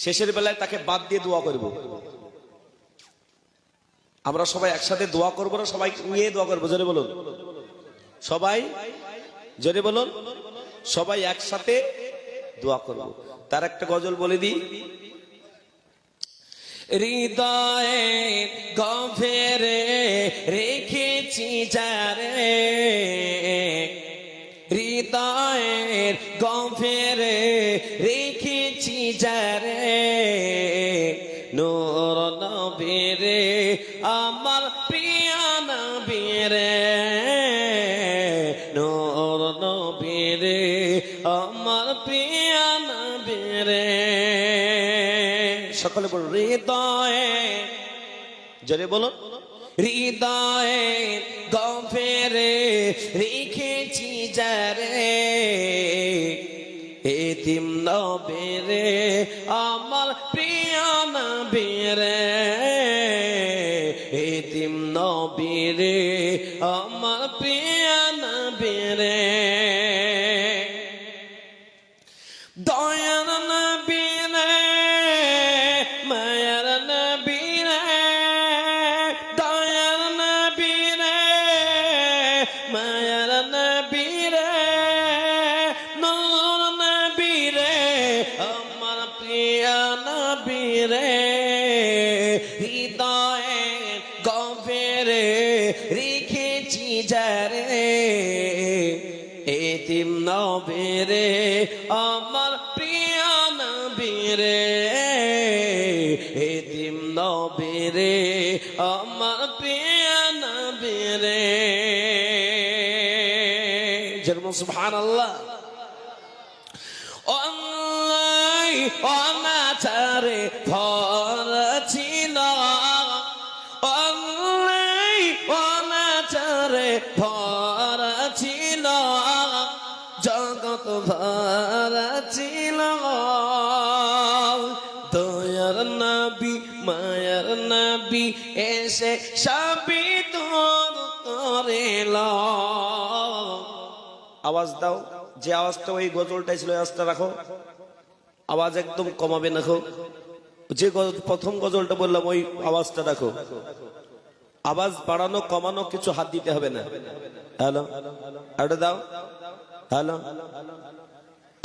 শেষের বেলায় তাকে বাদ দিয়ে দোয়া করব। আমরা সবাই একসাথে দোয়া করবো না, সবাই নিয়ে দোয়া করবো? জোরে বলুন, সবাই জোরে বলুন, সবাই একসাথে দোয়া করব। তার একটা গজল বলে দিই। হৃদয়ে গভীরে রেখেছি যারে, হৃদয়ের গভীরে রেখেছি যারে, নূর নবীরে আমার প্রিয় নবীরে, নূর নবীরে আমার প্রিয় নবীরে। সকলে বলুন হৃদয়ে, জোরে বলুন, হৃদয়ে গভীরে রেখেছি যারে, এতিম নবীরে আমার প্রিয় নবীরে, এতিম নবীরে আমার প্রিয় নবীরে। দয়ার নবীরে মায়ার নবীরে, দয়ার নবীরে মায়ার নবীরে, নূর নবীরে আমার প্রিয় নবীরে। হৃদয়ে গভীরে রেখেছি যারে, এতিম নবীরে আমার প্রিয় নবীরে, এতিম নবীরে আমার প্রিয় নবীরে। যেরকম সুবহানাল্লাহ। অনাচারে ভরা ছিল, অনাচারে ভরা ছিল, জগৎ ভরা ছিল, দয়ার নবী মায়ার নবী এসে সবই দূর করিল। আওয়াজ দাও, যে আওয়াজটা ওই গজলটাই ছিল, আওয়াজটা রাখো, আওয়াজ একদম কমাবে না। যে প্রথম গজলটা বললাম ওই আওয়াজটা রাখো, আওয়াজ বাড়ানো কমানো কিছু হাত দিতে হবে না। হ্যালো, এটা দাও, হ্যালো,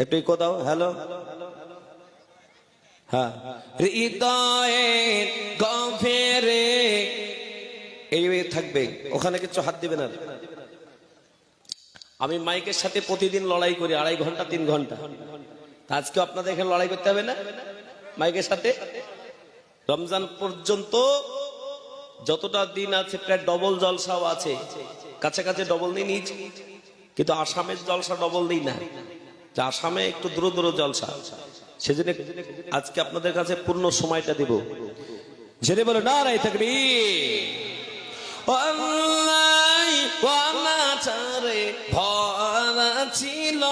একটু ইকো দাও, হ্যালো। হ্যাঁ, হৃদয়ে গভীরে এই থাকবে, ওখানে কিছু হাত দিবে না। আমি মাইকের সাথে প্রতিদিন লড়াই করি, 2.5 ঘন্টা 3 ঘন্টা। আজকে আপনাদের এখানে লড়াই করতে হবে না মাইকের সাথে। রমজান পর্যন্ত যতটা দিন আছে প্রায় ডবল জলসাও আছে, কাছাকাছি ডবল নিয়ে নিয়েছি, কিন্তু আসামের জলসা ডবল নেই না, আসামে একটু দূর দূর জলসা। সেজন্য আজকে আপনাদের কাছে পূর্ণ সময়টা দিব। জেনে বলো নারায়ে তাকবীর। অনাচারে ভরা ছিল,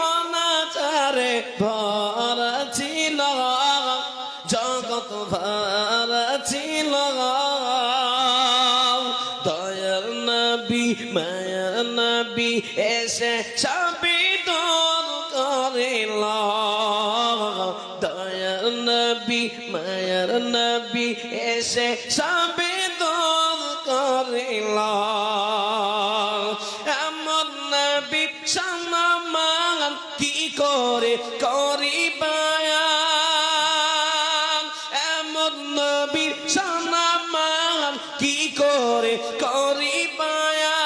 অনাচারে ভরা ছিল, জগৎ ভরা ছিল, দয়ার নবী মায়ার নবী এসে সবই দূর করিল, দয়ার নবী মায়ার নবী এসে সবই দূর করিল। এমন নবী সম্মান কি করে করিবায়ান, এমন নবী সম্মান কি করে করিবায়ান।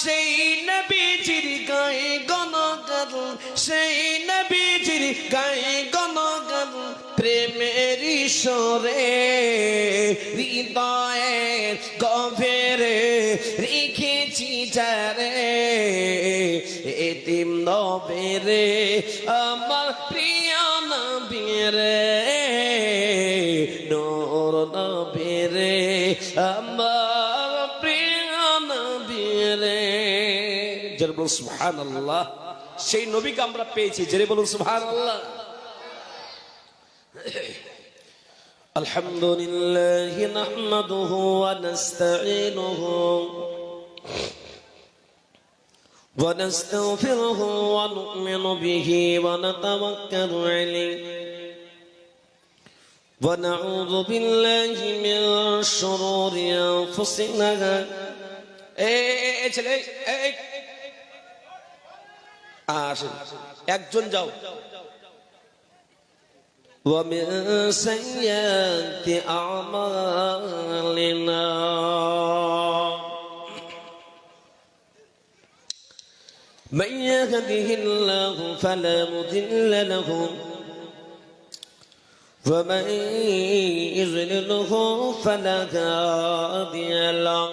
সেই নবীজির গায়ে গণগান, সেই নবীজির গায়ে গণগান, প্রেমের ঈশ্বরে হৃদয়ের গভীরে রেখেছি যারে, এতিম নবীরে আমার প্রিয় নবীরে, নূর নবীরে আমার প্রিয় নবীরে। যারা বলুন সুবহানাল্লাহ, সেই নবীকে আমরা পেয়েছি। যারা বলুন সুবহানাল্লাহ। আলহামদুলিল্লাহ নাহমাদুহু ওয়া নাস্তাঈনুহু ونستغفره ونؤمن به ونتوكل عليه ونعوذ بالله من شرور أنفسنا একজন যাও ومن سيئات أعمالنا من يهده الله فلا مضل له ومن يضلله فلا هادي له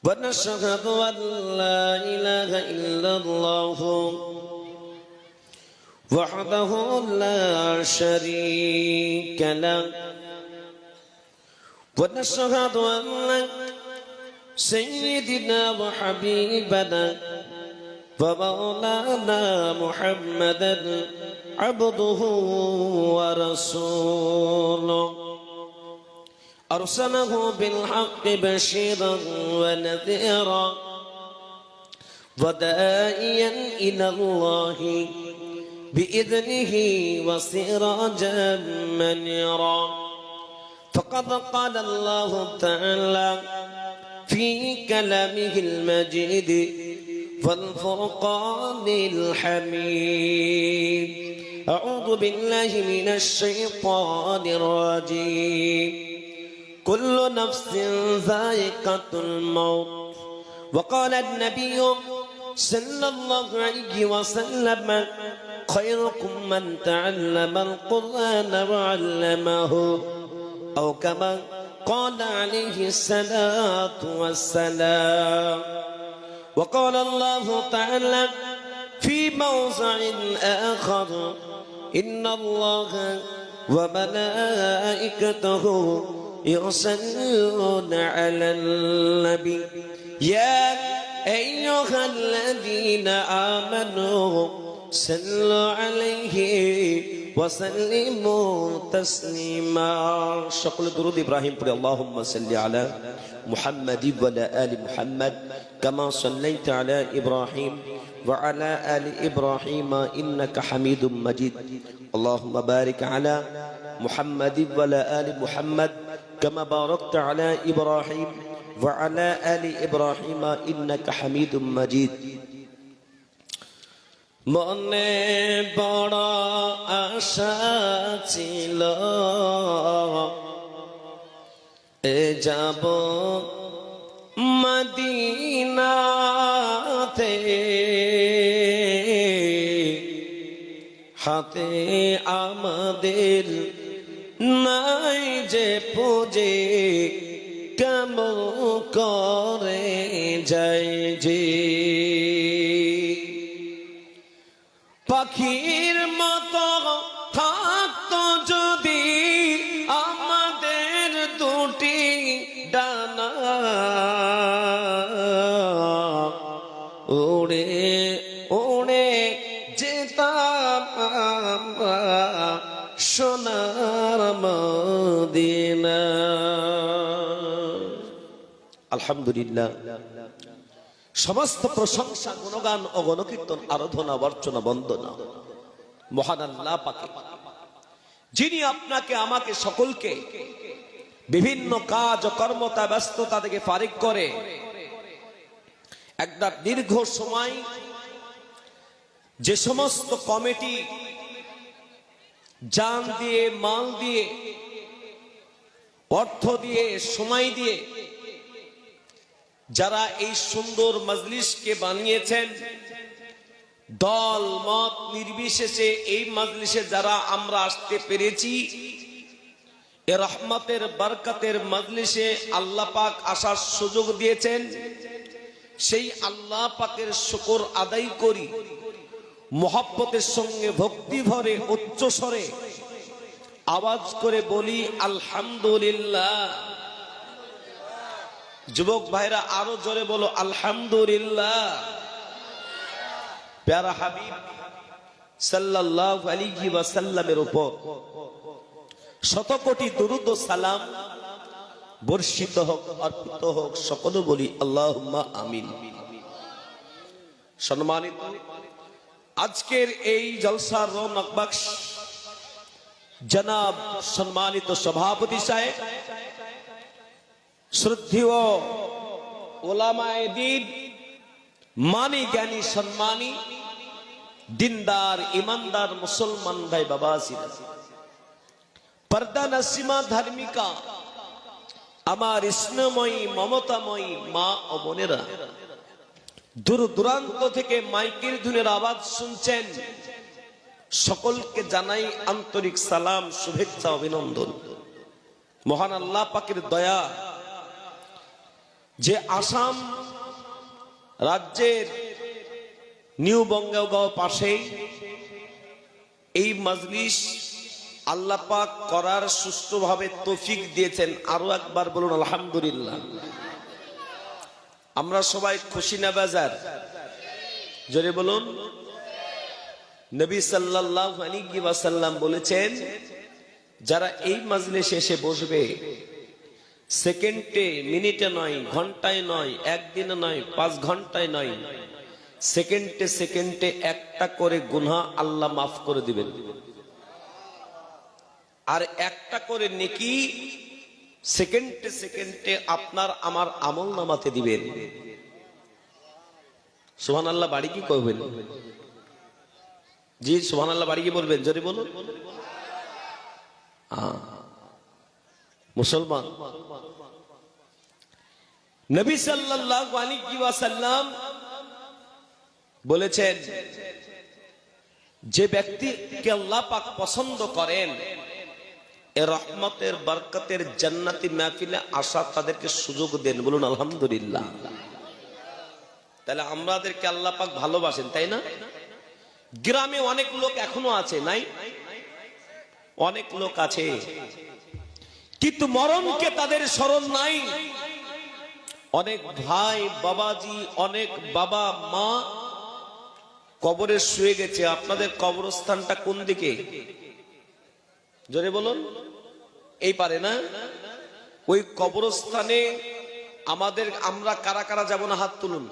ونشهد أن لا إله إلا الله وحده لا شريك له ونشهد أن سيدنا وحبيبنا ومولانا محمدا عبده ورسوله أرسله بالحق بشيرا ونذيرا وداعيا إلى الله بإذنه وسراجا منيرا فقد قال الله تعالى في كلامه المجيد والفرقان الحميد أعوذ بالله من الشيطان الرجيم كل نفس ذائقة الموت وقال النبي صلى الله عليه وسلم خيركم من تعلم القرآن وعلمه أو كما قال عليه الصلاة والسلام وقال الله تعالى في موضع آخر إن الله وملائكته يصلون على النبي يا أيها الذين آمنوا صلوا عليه وسلموا تسليما شكل درود إبراهيم اللهم صل على محمد وعلى آل محمد كما صليت على إبراهيم وعلى آل إبراهيم إنك حميد مجيد اللهم بارك على محمد وعلى آل محمد كما باركت على إبراهيم وعلى آل إبراهيم إنك حميد مجيد মনে বড় আশা ছিল যাব মদিনাতে হাতে আমাদের নাই যে পুজে কেমন করে যায় যে পাখির মতো থাকতো যদি আমাদের দুটি ডানা উড়ে উড়ে যেতাম সোনার মদিনা আলহামদুলিল্লাহ সমস্ত প্রশংসা গুণগান ও গণকীর্তন আরাধনা বর্চনা বন্দনা মহান আল্লাহ পাকে যিনি আপনাকে আমাকে সকলকে বিভিন্ন কাজ ও কর্মতা ব্যস্ততা থেকে ফারিগ করে একটা দীর্ঘ সময় যে সমস্ত কমিটি জান দিয়ে মাল দিয়ে অর্থ দিয়ে সময় দিয়ে যারা এই সুন্দর মজলিসকে বানিয়েছেন দল মত নির্বিশেষে এই মজলিসে যারা আমরা আসতে পেরেছি এ রহমতের বরকতের মজলিসে আল্লাহ পাক আসার সুযোগ দিয়েছেন সেই আল্লাহ পাকের শুকর আদায় করি মহব্বতের সঙ্গে ভক্তি ভরে উচ্চ স্বরে আওয়াজ করে বলি আলহামদুলিল্লাহ যুবক ভাইরা আরো জোরে বলো আলহামদুলিল্লাহ প্যারা হাবিব সাল্লাল্লাহু আলাইহি ওয়াসাল্লামের উপর শত কোটি দুরূদ ও সালাম বর্ষিত হোক অর্পিত হোক সকলে বলি আল্লাহুম্মা আমিন সম্মানিত আজকের এই জলসার রৌনক বখশ জনাব সম্মানিত সভাপতি সাহেব, শ্রদ্ধেয় ওলামায়ে দ্বীন, মানি জ্ঞানী সম্মানী দিনদার ইমানদার মুসলমান ভাই বাবাজিরা, পর্দা নসিমা ধার্মিকা আমার স্নেহময়ী মমতাময়ী মা ও বোনেরা, দূর দূরান্ত থেকে মাইকের ধুনের আওয়াজ শুনছেন, সকলকে জানাই আন্তরিক সালাম, শুভেচ্ছা, অভিনন্দন। মহান আল্লাহ পাকের দয়া যে আসাম রাজ্যের নিউ বঙ্গাইগাঁও পাশে এই মজলিস আল্লাহ পাক করার সুষ্ঠুভাবে তৌফিক দিয়েছেন। আরো একবার বলুন আলহামদুলিল্লাহ। আমরা সবাই খুশি না বেজার? জোরে বলুন। নবী সাল্লাল্লাহু আলাইহি ওয়াসাল্লাম বলেছেন, যারা এই মজলিসে এসে বসবে, সেকেন্ডে মিনিটে নয়, ঘন্টায় নয়, একদিনে নয়, 5 ঘন্টায় নয়, সেকেন্ডে সেকেন্ডে একটা করে গুনাহ আল্লাহ মাফ করে দিবেন, আর একটা করে নেকি সেকেন্ডে সেকেন্ডে আপনার আমার আমল নামাতে দিবেন। সুবহানাল্লাহ বাড়ি কি করবেন? জি সুবহানাল্লাহ বাড়ি কি বলবেন? জোরে বলুন। মুসলমান, নবী সাল্লাল্লাহু আলাইহি ওয়াসাল্লাম বলেছেন, যে ব্যক্তিকে আল্লাহ পাক পছন্দ করেন, এ রহমতের বরকতের জান্নাতি মাহফিলে আসা তাদেরকে সুযোগ দেন। বলুন আলহামদুলিল্লাহ। তাহলে আমাদেরকে আল্লাহ পাক ভালোবাসেন, তাই না? গ্রামে অনেক লোক এখনো আছে, নাই? অনেক লোক আছে, কিন্তু মরণকে তাদের স্মরণ নাই। অনেক ভাই বাবাজি, অনেক বাবা মা কবরে শুয়ে গেছে। আপনাদের কবরস্থানটা কোন দিকে? জোরে বলুন। এই পারে না? ওই কবরস্থানে আমরা কারা কারা যাব না? হাত তুলুন।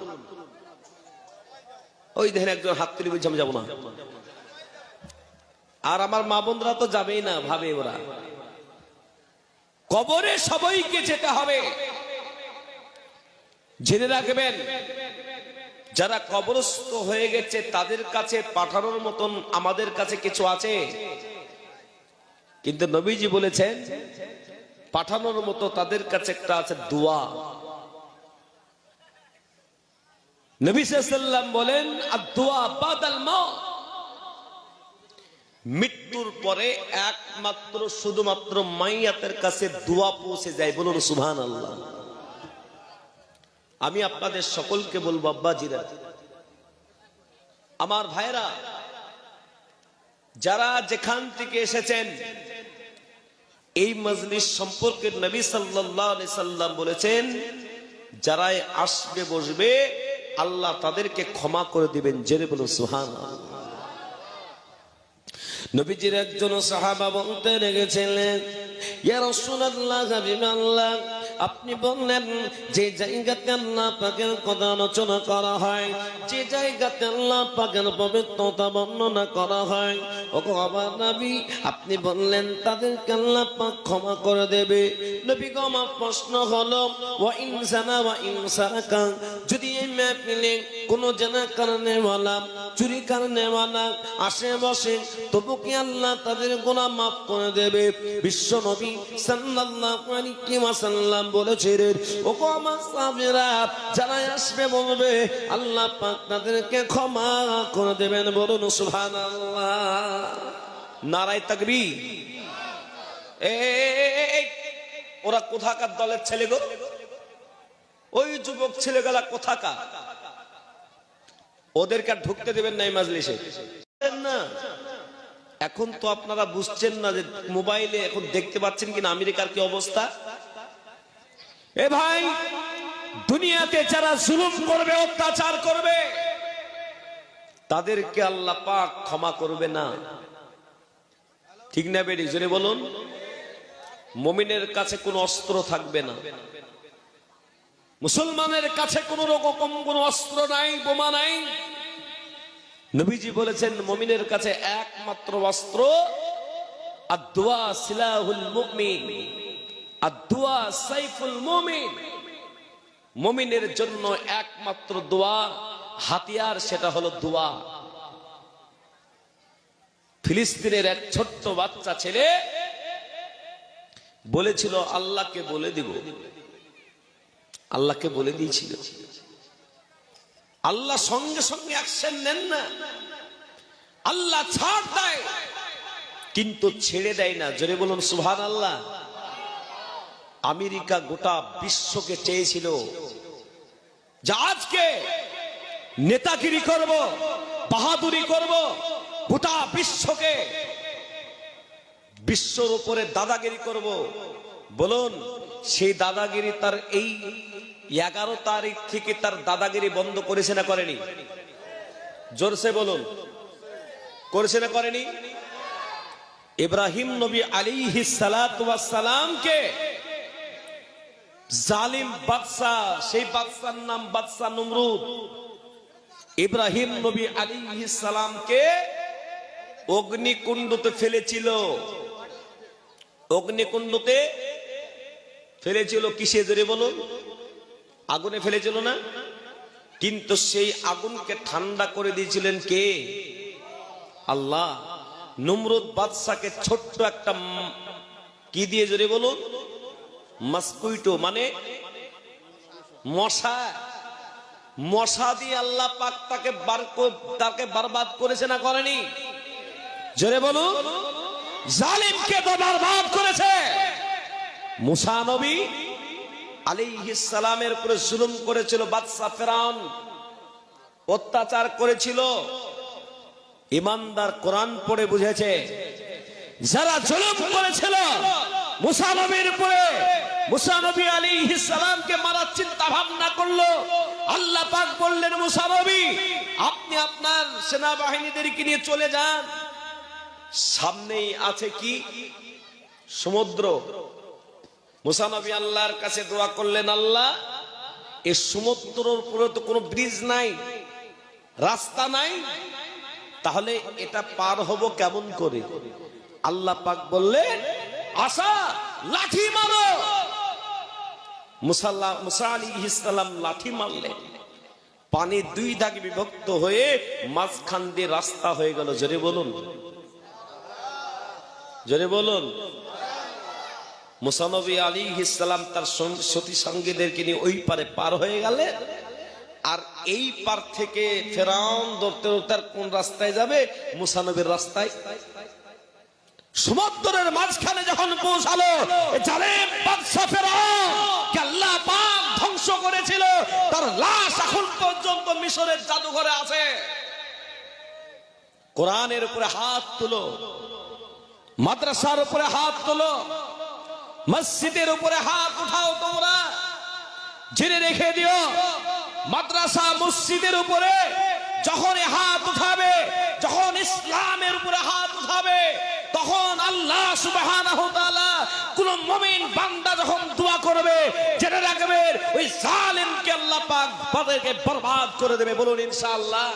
ওই দেখেন একজন হাত তুলে বলছে আমি যাবো না। আর আমার মা বোনরা তো যাবেই না, ভাবে ওরা। কবরে সবাইকে যেতে হবে। জেনে রাখবেন, যারা কবরস্থ হয়ে গেছে তাদের কাছে পাঠানোর মতন আমাদের কাছে কিছু আছে, কিন্তু নবীজি বলেছেন পাঠানোর মতো তাদের কাছে একটা আছে, দোয়া। নবী সাল্লাল্লাহু আলাইহি ওয়াসাল্লাম বলেন, আদ-দুআ বাদাল মাউত। মৃত্যুর পরে একমাত্র শুধুমাত্র মাইয়াতের কাছে দোয়া পৌঁছে যায়। বলুন সুবহানাল্লাহ। আমি আপনাদের সকলকে বলবো, আব্বাজিরা, আমার ভাইরা, যারা যেখান থেকে এসেছেন, এই মজলিস সম্পর্কে নবী সাল্লাল্লাহু আলাইহি সাল্লাম বলেছেন, যারাই আসবে বসবে আল্লাহ তাদেরকে ক্ষমা করে দিবেন। জেরে বলুন সুবহানাল্লাহ। নবীজির একজন সাহাবা বলতে লেগেছিলেন, ইয়া রাসূলুল্লাহ, হাবিবাল্লাহ, আপনি বললেন যে জায়গাতে আল্লাহ পাকের কথা আলোচনা করা হয়, যে জায়গাতে আল্লাহ পাকের পবিত্রতা বর্ণনা করা হয়, ওগো আমার নবী, আপনি বললেন তাদেরকে আল্লাহ পাক ক্ষমা করে দেবে। নবী গো, আমার প্রশ্ন হলো, ওয়া ইন জানা ওয়া ইন সারাকা, যদি এই মাহফিলে কোনো জানা কারণে ওয়ালা, চুরি কারণে ওয়ালা আসে বসে, তবু কি আল্লাহ তাদের গুনাহ মাফ করে দেবে? বিশ্ব নবী সাল্লাল্লাহু আলাইহি ওয়াসাল্লাম বলেছিলেন, ওগো আমার সাহাবীরা, যারা আসবে বলবে আল্লাহ পাক তাদেরকে ক্ষমা করে দেবেন। বলুন সুবহানাল্লাহ। নারায়ে তাকবীর। ওরা কোথাকার দলের ছেলে গো? ওই যুবক ছেলেগুলা কোথাকার? ওদেরকে ঢুকতে দেবেন না এই মাজলিসে না। এখন তো আপনারা বুঝছেন না যে মোবাইলে এখন দেখতে পাচ্ছেন কিনা আমেরিকার কি অবস্থা। এ ভাই, দুনিয়াতে যারা জুলুম করবে, অত্যাচার করবে, তাদেরকে আল্লাহ পাক ক্ষমা করবে না। ঠিক না বেড়ি? জোরে বলুন। মুমিনের কাছে কোনো অস্ত্র থাকবে না, মুসলমানের কাছে কোন রকম কোন অস্ত্র নাই, বোমা নাই, নবীজি বলেছেন মুমিনের কাছে একমাত্র অস্ত্র আদ-দুআ সিলাহুল মুমিন, আদ-দুআ সাইফুল মুমিন। মুমিনের জন্য একমাত্র দোয়া হাতিয়ার, সেটা হলো দোয়া। ফিলিস্তিনের এক ছোট্ট বাচ্চা ছেলে বলেছিল আল্লাহকে বলে দিব, আল্লাহকে বলে দিয়েছিল। আল্লাহ সঙ্গে সঙ্গে অ্যাকশন নেন না, আল্লাহ ছাড় দেয় কিন্তু ছেড়ে দেয় না। জোরে বলুন সুবহানাল্লাহ। আমেরিকা গোটা বিশ্বকে চেয়েছিল যে আজকে নেতাগিরি করব, বাহাদুরি করব, গোটা বিশ্বকে, বিশ্বর উপরে দাদাগিরি করব। বলুন সেই দাদাগিরি তার এই 11 তারিখ থেকে তার দাদাগিরি বন্ধ করেছে না করেনি? জোরসে বলুন, করেছে না করেনি? ইব্রাহিম নবী আলাইহিস সালাতু ওয়াস সালামকে জালিম বাদশা, সেই বাদশার নাম বাদশা নমরুদ, ইব্রাহিম নবী আলাইহিস সালামকে অগ্নিকুণ্ডতে ফেলেছিল। অগ্নিকুণ্ডতে ফেলেছিল কিসে? জোরে বলুন। আগুনে ফেলেছিল না? কিন্তু সেই আগুনকে ঠান্ডা করে দিয়েছিলেন কে? আল্লাহ। নমরুদ বাদশাকে ছোট্ট একটা কি দিয়ে, জোরে বলুন, মসকুইটো মানে মশা, মশা দিয়ে আল্লাহ পাক তাকে বরবাদ করেছে না করেনি? জোরে বলুন। জালিমকে বরবাদ করেছে। মুসা নবী আলাইহিস সালামের উপরে জুলুম করেছিল বাদশা ফেরাউন, অত্যাচার করেছিল। ঈমানদার কোরআন পড়ে বুঝেছে যারা জুলুম করেছিল মুসা নবীর উপরে, মুসা নবী আলাইহিস সালামকে মারার চিন্তা ভাবনা করলো। আল্লাহ পাক বললেন, মুসা নবী আপনি আপনার সেনাবাহিনীদেরকে নিয়ে চলে যান, সামনেই আছে কি? সমুদ্র। মুসা নবী আল্লাহর কাছে দোয়া করলেন, আল্লাহ এই সমুদ্রের উপরে তো কোনো ব্রিজ নাই, রাস্তা নাই, তাহলে এটা পার হব কেমন করে? আল্লাহ পাক বললেন, আসা লাঠি মারো। মুসা আলাইহিস সালাম লাঠি মারলেন, পানি 2 ভাগে বিভক্ত হয়ে মাঝখান দিয়ে রাস্তা হয়ে গেল। জোরে বলুন, জোরে বলুন। মুসা নবী আলাইহিস সালাম তার সতী সঙ্গীদেরকে নিয়ে ওই পারে পার হয়ে গেলেন। আর এই পার থেকে ফেরাউন ধরতে ধরতে কোন রাস্তায় যাবে? মুসা নবীর রাস্তায়। সমুদ্রের মাঝখানে যখন পৌঁছালো, জালেম বাদশা ফেরাউন কে আল্লাহ পাক ধ্বংস করেছিল, তার লাশ এখন পর্যন্ত মিশরের জাদুঘরে আছে। কোরআনের উপরে হাত তুলো, মাদ্রাসার উপরে হাত তুলো, মসজিদের উপরে হাত উঠাও। তোমরা জেনে রেখে দিও, মাদ্রাসা মসজিদের উপরে যখন হাত উঠাবে, যখন ইসলামের উপরে হাত উঠাবে, তখন আল্লাহ সুবহানাহু ওয়া তাআলা কোন মুমিন বান্দা যখন দোয়া করবে, জেনে রাখবেন ওই জালিমকে আল্লাহ পাক তাদেরকে বরবাদ করে দেবে। বলুন ইনশাআল্লাহ।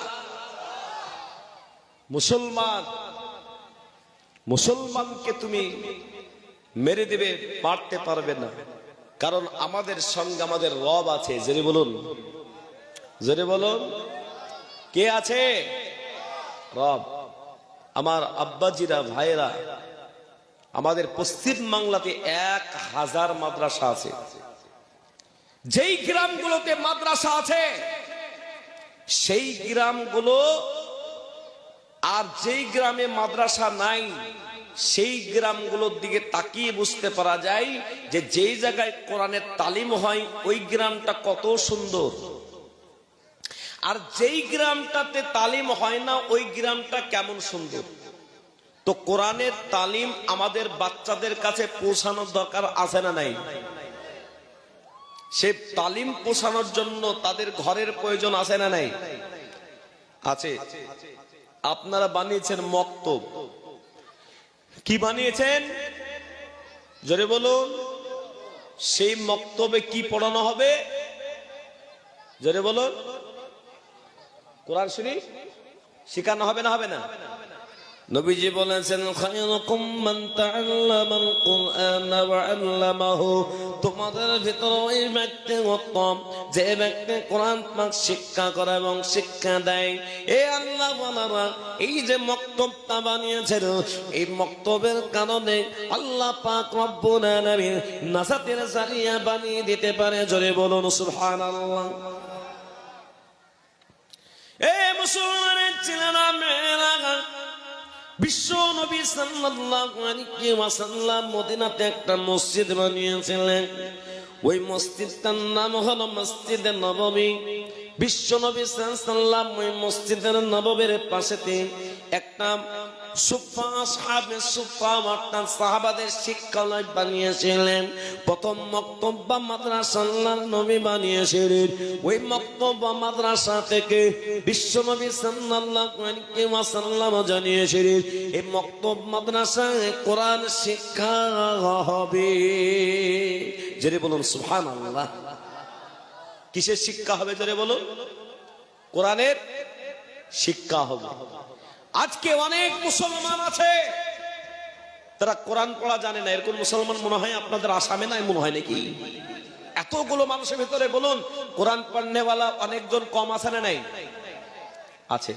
মুসলমানকে তুমি মেরে দেবে, পারতে পারবে না, কারণ আমাদের সঙ্গে আমাদের রব আছে। জোরে বলুন, জোরে বলুন। কে আছে? রব। আমার আব্বাজিরা, ভাইরা, আমাদের পশ্চিম বাংলাতে 1000 মাদ্রাসা আছে। যেই গ্রামগুলোতে মাদ্রাসা আছে সেই গ্রামগুলো, আর যেই গ্রামে মাদ্রাসা নাই সেই গ্রামগুলোর দিকে তাকিয়ে বুঝতে পারা যায় যে যেই জায়গায় কোরআনের তালিম হয় ওই গ্রামটা কত সুন্দর, আর যেই গ্রামটাতে তালিম হয় না ওই গ্রামটা কেমন সুন্দর। তো কোরআনের তালিম আমাদের বাচ্চাদের কাছে পৌঁছানোর দরকার আছে না নাই? সে তালিম পৌঁছানোর জন্য তাদের ঘরের প্রয়োজন আছে না নাই? আছে। আপনারা বানিয়েছেন মক্তব। কি বানিয়েছেন? জোরে বলুন। সেই মক্তবে কি পড়ানো হবে? জোরে বলুন। কোরআন শরীফ শিখানো হবে না হবে না? নবীজি বলেছেন খায়রুকুম মান তাআল্লামাল কুরআন ওয়া আল্লামাহু, তোমাদের ভিতরে ওই ব্যক্তি উত্তম যে ব্যক্তি কোরআন পাক শিক্ষা করে এবং শিক্ষা দেয়। এই আল্লাহ ওয়ালারা এই যে মক্তবটা বানিয়েছেন, এই মক্তবের কারণে আল্লাহ পাক রব্বুল আলামিন নাজাতের জারিয়া বানিয়ে দিতে পারে। জোরে বলুন সুবহানাল্লাহ। এই মুসলমানের ছেলেরা মেয়েরা, বিশ্ব নবী সাল্লাল্লাহু আলাইহি ওয়াসাল্লাম মদিনাতে একটা মসজিদ বানিয়েছিলেন। ওই মসজিদটার নাম হলো মসজিদে নববী। বিশ্ব নবী সাল্লাল্লাহু আলাইহি ওয়াসাল্লাম ওই মসজিদের নববীর পাশেতে একটা সুফা সাহাবে সুফা অর্থাৎ সাহাবাদের শিক্ষালয় বানিয়েছিলেন। প্রথম মক্তব বা মাদ্রাসা আল্লাহর নবী বানিয়েছিলেন। ওই মক্তব বা মাদ্রাসা থেকে বিশ্ব নবী সাল্লাল্লাহু আলাইহি ওয়াসাল্লাম জানিয়েছিলেন এই মক্তব মাদ্রাসায় কোরআন শিক্ষা হবে। জোরে বলুন সুবহানাল্লাহ। কিসের শিক্ষা হবে? জোরে বলুন। কোরআনের শিক্ষা হবে। আজকে অনেক মুসলমান আছে তারা কোরআন পড়া জানে না। এরকম মুসলমান মনে হয় আপনাদের আসামে নাই মনে হয় নাকি? এতগুলো মানুষের ভিতরে বলুন কোরআন পড়নেওয়ালা অনেকজন কম আছে না নাই? আছে।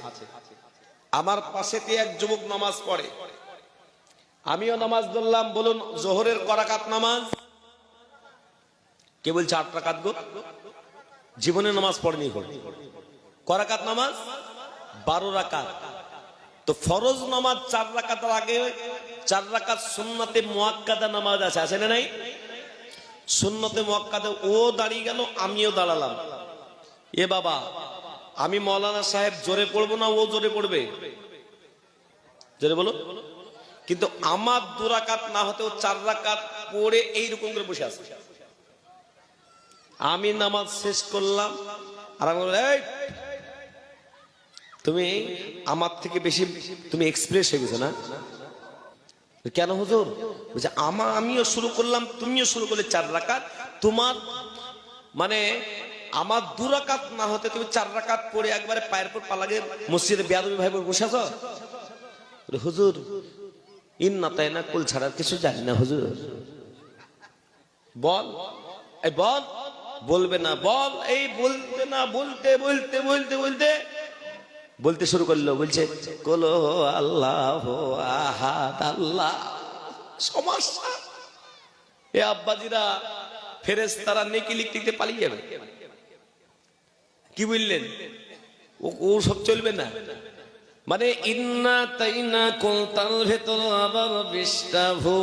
আমার পাশে এক যুবক নামাজ পড়ে, আমিও নামাজ ধরলাম। বলুন জোহরের করাকাত নামাজ কে বলছে 8 রাকাত গো? জীবনে নামাজ পড়েনি। করাকাত নামাজ 12 রাকাত। তো ফরজ নামাজ 4 রাকাতের আগে 4 রাকাত সুন্নতে মুআক্কাদা নামাজ আছে, আছে না নাই? সুন্নতে মুআক্কাদা ও দাঁড়িয়ে গেল, আমিও দাঁড়ালাম। এ বাবা, আমি মৌলানা সাহেব জোরে পড়বো না ও জোরে পড়বে? জোরে বলো। কিন্তু আমার 2 রাকাত না হতেও 4 রাকাত পড়ে এইরকম করে বসে আছে। আমি নামাজ শেষ করলাম আর আমি বললাম, এই তুমি আমার থেকে বেশি তুমি এক্সপ্রেস হয়ে গেছো না? কেন হুজুর? বলছে আমিও শুরু করলাম, তুমিও শুরু করলে 4 রাকাত। তোমার মানে আমার 2 রাকাত না হতে তুমি 4 রাকাত পড়ে একবারে পায়ের পর পা লাগে মসজিদে বেয়াদবি ভাই বসে আছো। হুজুর ইন্না তাইনা কুল ছাড়ার কিছু জানি না হুজুর। বল, এই বল। বলবে না, বল। এই বলতে না, বলতে বলতে বলতে বলতে বলতে শুরু করলো। বলছে কলো আল্লাহ আহাদ আল্লাহ। সমস্যা। এ আব্বাজিরা ফেরেশতারা নেকি লিখতে লিখতে পালিয়ে যাবে। কি বললেন? ও সব চলবে না। মানে ইন্না তাইনা কুল তার ভেতর আবার 20টা ভূ।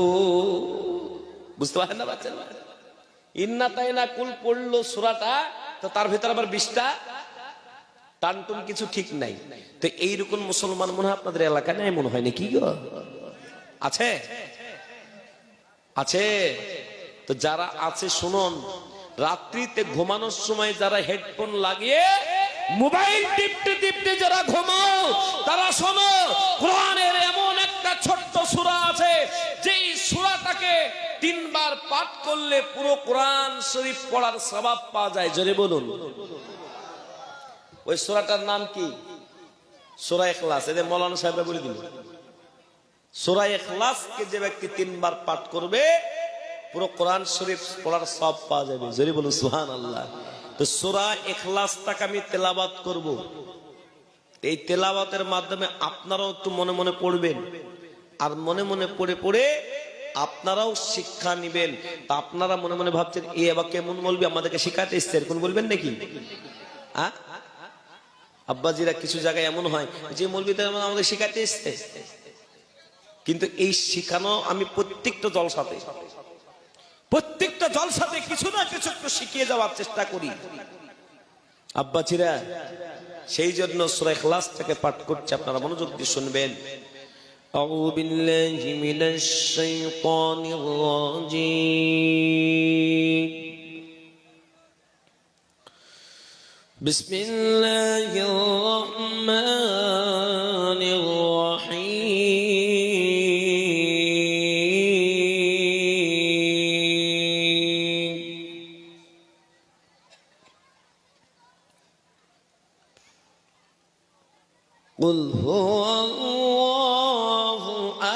বুঝতে পারেন না বাচ্চারা? ইন্না তাইনা কুল পড়লো সূরাটা, তো তার ভেতর আবার 20টা টানটুন কিছু ঠিক নাই। তো এইরকম মুসলমান মনে হয় আপনাদের এলাকায় নাই মনে হয় নাকি গো? আছে? আছে। তো যারা আছে শুনুন, রাত্রিতে ঘুমানোর সময় যারা হেডফোন লাগিয়ে মোবাইল টিপতে টিপতে যারা ঘুমাও তারা শোনো, কোরআনের এমন একটা ছোট্ট সূরা আছে যেই সূরাটাকে 3 বার পাঠ করলে পুরো কোরআন শরীফ পড়ার সওয়াব পাওয়া যায়। জোরে বলুন। ওই সূরাটার নাম কি? সূরা ইখলাস। এই যে মাওলানা সাহেবরা বলে দিল, সূরা ইখলাসকে যে ব্যক্তি 3 বার পাঠ করবে পুরো কোরআন শরীফ পড়ার সওয়াব পাওয়া যাবে। জোরে বলুন সুবহানাল্লাহ। তো সূরা ইখলাসটাকে আমি তেলাওয়াত করব। এই তেলাওয়াতের মাধ্যমে আপনারাও একটু মনে মনে পড়বেন, আর মনে মনে পড়ে পড়ে আপনারাও শিক্ষা নেবেন। তা আপনারা মনে মনে ভাবছেন এই আবার কেমন বলবি, আমাদেরকে শিখাতে এসছে, এরকম বলবেন নাকি? হ্যাঁ আব্বাজিরা কিছু জায়গায় এমন হয় যে মৌলবীদের আমাদের শিখাতে এসছে, কিন্তু এই শিখানো আমি প্রত্যেকটা জলসাতে কিছু না কিছু একটু শিখিয়ে যাওয়ার চেষ্টা করি আব্বাজিরা। সেই জন্য সূরা ইখলাসটাকে পাঠ করছে, আপনারা মনোযোগ দিয়ে শুনবেন। আউযু বিল্লাহি মিনাশ শাইতানির রাজীম। বিসমিল্লাহির রহমানির রহিম। قل هو الله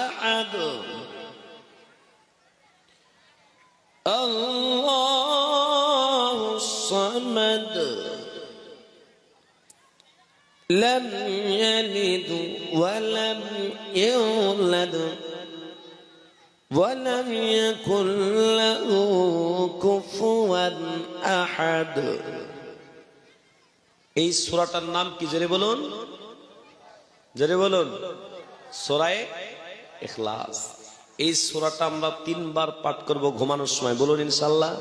أحد الله الصمد لم يلد ولم يولد ولم يكن له كفوا أحد এই সূরাটার নাম কি জোরে বলুন, জোরে বলুন। সূরা ইখলাস। এই সূরাটা আমরা 3 বার পাঠ করব ঘুমানোর সময়, বলুন ইনশাআল্লাহ।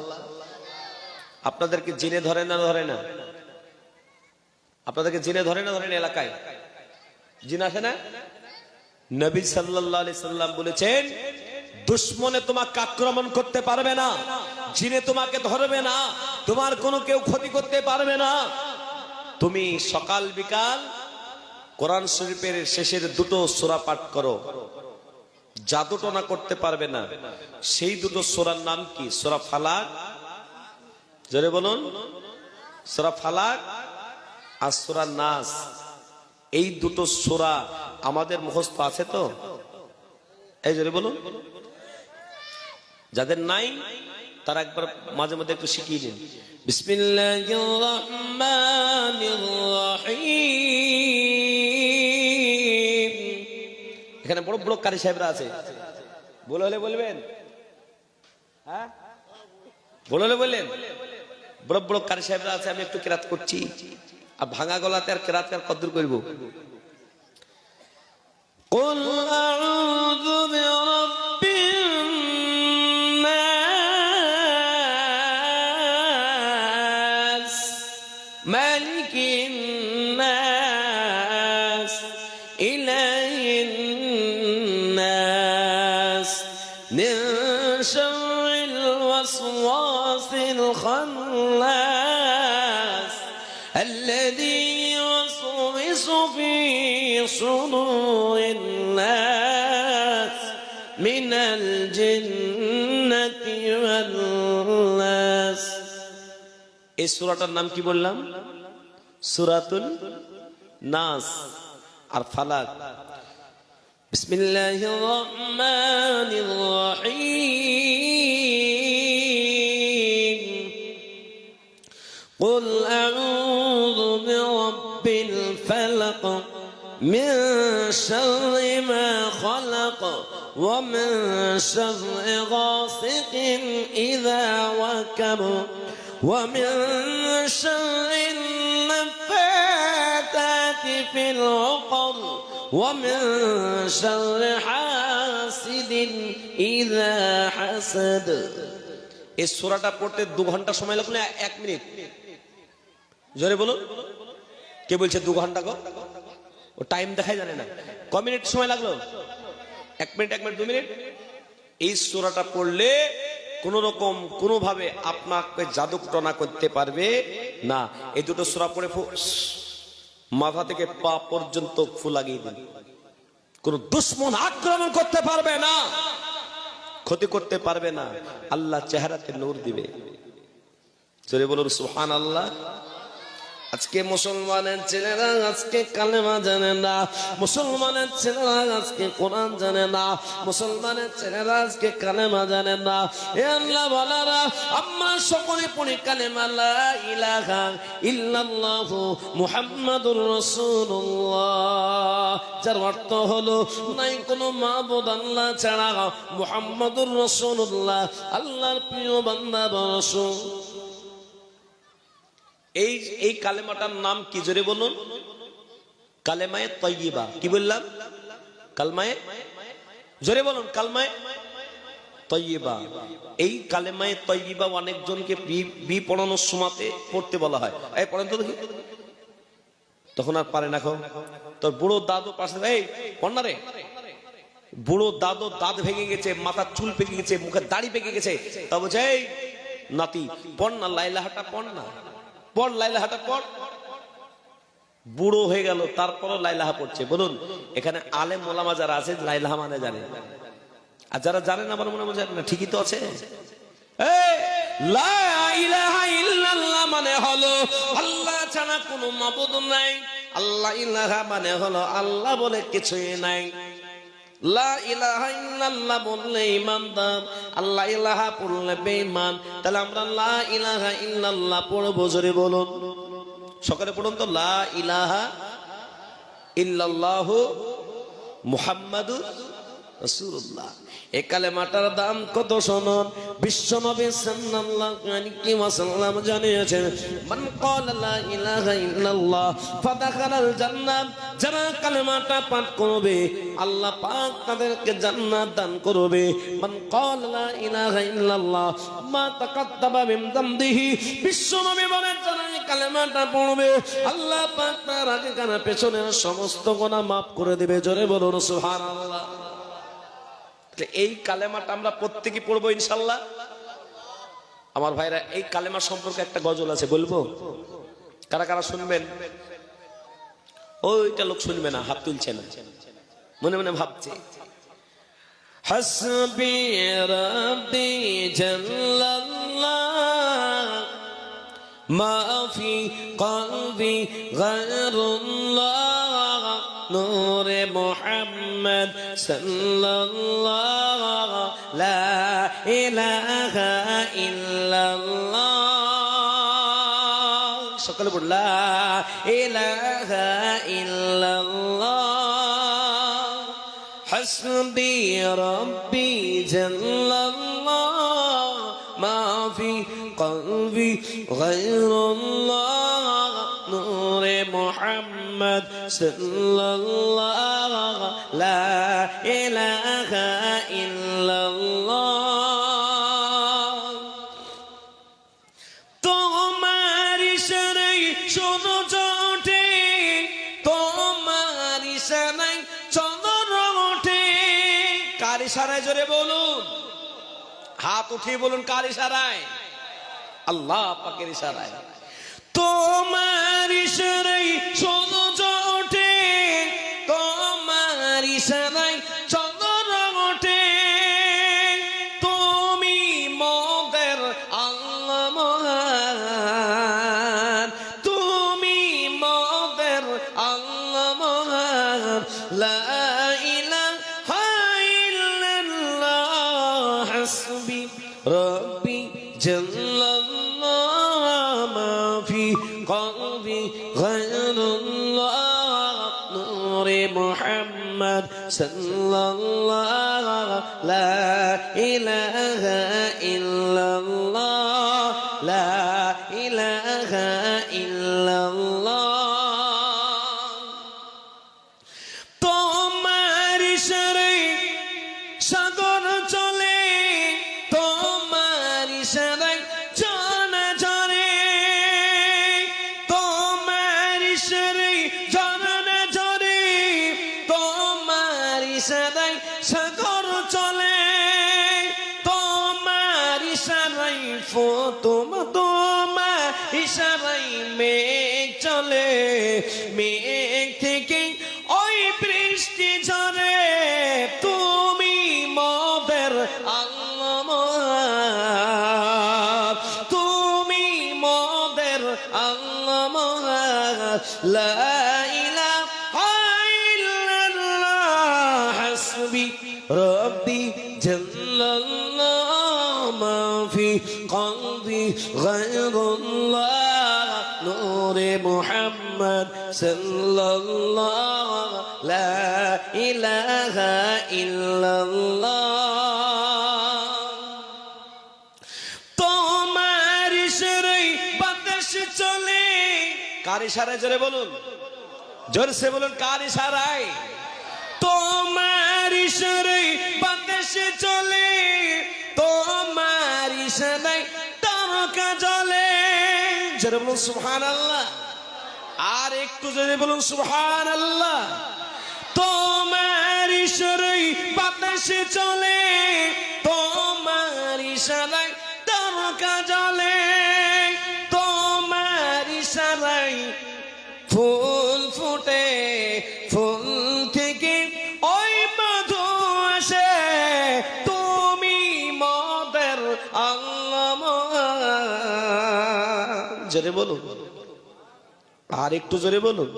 আপনাদেরকে জিনে ধরে না ধরে না? আপনাদেরকে জিনে ধরে না ধরে না? এলাকায় জিন আসে না? নবী সাল্লাল্লাহু আলাইহি সাল্লাম বলেছেন, দুশমনে তোমাকে আক্রমণ করতে পারবে না, জিনে তোমাকে ধরবে না, তোমার কোনো কেউ ক্ষতি করতে পারবে না। তুমি সকাল বিকাল কোরআন শরীফের শেষের 2টো সূরা পাঠ করো, জাদুটনা করতে পারবে না। সেই 2টো সূরার নাম কি? সূরা ফালাক, জোরে বলুন, সূরা ফালাক আর সূরা নাস। এই 2টো সূরা আমাদের মুখস্থ আছে তো? এই জোরে বলুন। যাদের নাই তারা একবার মাঝে মধ্যে একটু শিখিয়ে নিন। বিসমিল্লাহির রহমানির রহিম। এখানে বড় বড় কারি সাহেবরা আছে, বলে বলবেন, হ্যাঁ বলে বললেন, বড় বড় কারি সাহেবরা আছে। আমি একটু কেরাত করছি, আর ভাঙা গলাতে আর কেরাত কার কদ্দুর করবো। কুল আউযু বিরাব্বিন নাস মালিকিন নাস ইলাহিন নাস মিন শাররিল ওয়াসওয়াসিল খান্নাস الذي يوسوس في صدور الناس من الجنة والناس। এই সূরাটার নাম কি বললাম? সূরাতুন নাস আর ফালাক। বিসমিল্লাহির রহমানির রহিম। قل أعوذ برب الفلق من شر ما خلق ومن شر غاسق إذا وقب ومن شر النفاثات في العقد ومن شر حاسد إذا حسد। এই সূরাটা পড়তে 2 ঘন্টা সময় লাগলো, 1 মিনিট। জোরে বলুন, কে বলছে 2 ঘন্টা গো? ও টাইম দেখাই জানে না। ক মিনিট সময় লাগলো? 1 মিনিট, 1 মিনিট, 2 মিনিট। এই সূরাটা পড়লে কোন রকম কোনো ভাবে আপনাকে জাদুটনা করতে পারবে না। এই 2টো সূরা পড়ে মাথা থেকে পা পর্যন্ত ফু লাগিয়ে দিন, কোন দুশমন আক্রমণ করতে পারবে না, ক্ষতি করতে পারবে না। আল্লাহ চেহারাতে নূর দিবে। জোরে বলুন সুবহানাল্লাহ। আজকে মুসলমানের ছেলেরা আজকে কালেমা জানে না, মুসলমানের ছেলেরা আজকে কোরআন জানে না, মুসলমানের ছেলেরা আজকে কালেমা জানে না। হে আল্লাহ বালারা, আমরা সকলে পড়ি কালেমা লা ইলাহা ইল্লাল্লাহু মুহাম্মাদুর রাসূলুল্লাহ, যার অর্থ হলো নাই কোনো মাবুদ আল্লাহ ছাড়া, মুহাম্মাদুর রাসূলুল্লাহ আল্লাহর প্রিয় বান্দা রাসূল। এই কালেমাটার নাম কি? জোরে বলুন, কালেমায়ে তয়্যিবা। কি বললাম? কালমায়ে, জোরে বলুন, কালমায়ে তয়্যিবা। এই কালেমায়ে তয়্যিবা অনেকজনকে বি পড়ানোর সময়তে পড়তে বলা হয়। এই পড়েন তো দেখি। তখন আর পারে না। তোর বুড়ো দাদু পাশে, এই পড় না রে। বুড়ো দাদু দাঁত ভেঙে গেছে, মাথার চুল পেকে গেছে, মুখের দাড়ি পেকে গেছে, তা বলছে এই নাতি পড় না, লাইলাহাটা পড় না, পড় লাইলাহাটা পড়। বুড়ো হয়ে গেল তারপরও লাইলাহা পড়ছে। বলুন, এখানে আলেম ওলামা যারা আছে লাইলাহা মানে জানে, আর যারা জানে না আমার মনে জানে না। ঠিকই তো আছে। লা ইলাহা ইল্লাল্লাহ মানে হলো আল্লাহ ছাড়া কোনো মাবুদ নাই, আল্লাহ ইলাহা মানে হলো আল্লাহ বলে কিছুই নাই। লা ইলাহা ইল্লাল্লাহ বললে ঈমানদার, আল্লাহ ইলাহা পড়লে বেঈমান। তাহলে আমরা লা ইলাহা ইল্লাল্লাহ পড়বো, জোরে বলুন, সকলে পড়ুন তো, লা ইলাহা ইল্লাল্লাহু মুহাম্মাদুর রাসূলুল্লাহ। এই কালেমাটার দাম কত শুনুন। বিশ্বনবী সাল্লাল্লাহু আলাইহি ওয়াসাল্লাম জানিয়েছেন, মান ক্বালা লা ইলাহা ইল্লাল্লাহ ফাদাখালাল জান্নাহ। যারা কালেমাটা পাঠ করবে আল্লাহ পাক তাদেরকে জান্নাত দান করবে। মান ক্বালা লা ইলাহা ইল্লাল্লাহ মা তাকাদ্দামা মিন যামবিহি। বিশ্বনবী বলেন, যারা এই কালেমাটা পড়বে আল্লাহ পাক তার আগেকার পেছনের সমস্ত গুনাহ maaf করে দিবে। জোরে বলুন সুবহানাল্লাহ। এই কালেমাটা আমরা প্রত্যেকই পড়বো ইনশাল্লাহ। আমার ভাইরা, এই কালেমা সম্পর্কে একটা গজল আছে, বলবো? কারা কারা শুনবেন? ওইটা লোক শুনবে না, হাত তুলছে না, মনে মনে ভাবছে। হাসবি রাব্বি জাল্লাল্লাহ মা ফি কলবি গায়রুল্লাহ নূরে মুহাম্মদ সাল্লাল্লাহু লা ইলাহা ইল্লাল্লাহ। সকলে বল, লা ইলাহা ইল্লাল্লাহ। হাসবি রাব্বি জাল্লাল্লাহ মা ফি কলবি গায়রুল্লাহ নূরে মুহাম্মদ সাল্লাল্লাহু লা ইলাহা ইল্লাল্লাহ। তোমার ইশারায় সূর্য ওঠে, তোমার ইশারায় চন্দ্র ওঠে। কার ইশারায়? জোরে বলুন, হাত উঠিয়ে বলুন, কার ইশারায়? আল্লাহ পাকের ইশারায়। তোমার ইশারায় সূর্য ওঠে, তোমার ইশারায় চন্দ্র ওঠে। তুমি মোদের আল্লাহ মহান, তুমি মোদের আল্লাহ মহান। লা ইলাহা ইল্লাল্লাহ হাসবি রাব্বি জাল্লাল্লাহ মা ফি কলবি গায়রুল্লাহ নূরে মুহাম্মদ সাল্লাল্লাহু লা ইলাহা ইল্লাল্লাহ লা ইলাহা ইল্লাল্লাহ। তোমার ইশারায় সাগর চলে, তোমার ইশারায় ঝর্ণা ঝরে, তোমার ইশারায় ঝর্ণা ঝরে, তোমার ইশারায় সাগর চলে, তোমার ইশারায় তোমার ইশারায় মেঘ চলে, মেঘ থেকে ওই বৃষ্টি ঝরে। তুমি মোদের আল্লাহ মহান, তুমি মোদের আল্লাহ মহান। লা ইলাহা ইল্লাল্লাহ হাসবি রাব্বি জাল্লাল্লাহ মা ফি কলবি গায়রুল্লাহ নূরে মুহাম্মদ সাল্লাল্লাহু লা ইলাহা ইল্লাল্লাহ। তোমার ইশারায় বাতাস চলে। কার ইশারায়? জোরে বলুন, জোরসে বলুন, কার ইশারায়? তোমার ইশারায় বাতাস চলে, তোমার ইশারায় তারকা জ্বলে। জোরে বলুন সুবহানাল্লাহ। আর একটু জোরে বলুন সুবহানাল্লাহ। তোমার ইশারায় বাতাস চলে, তোমার ইশারায় তারকা জ্বলে, তোমার ইশারায় ফুল ফুটে, ফুল থেকে ওই মধু আসে। তুমি মোদের আল্লাহ মহান। জোরে বলুন, আর একটু জোরে বলুন।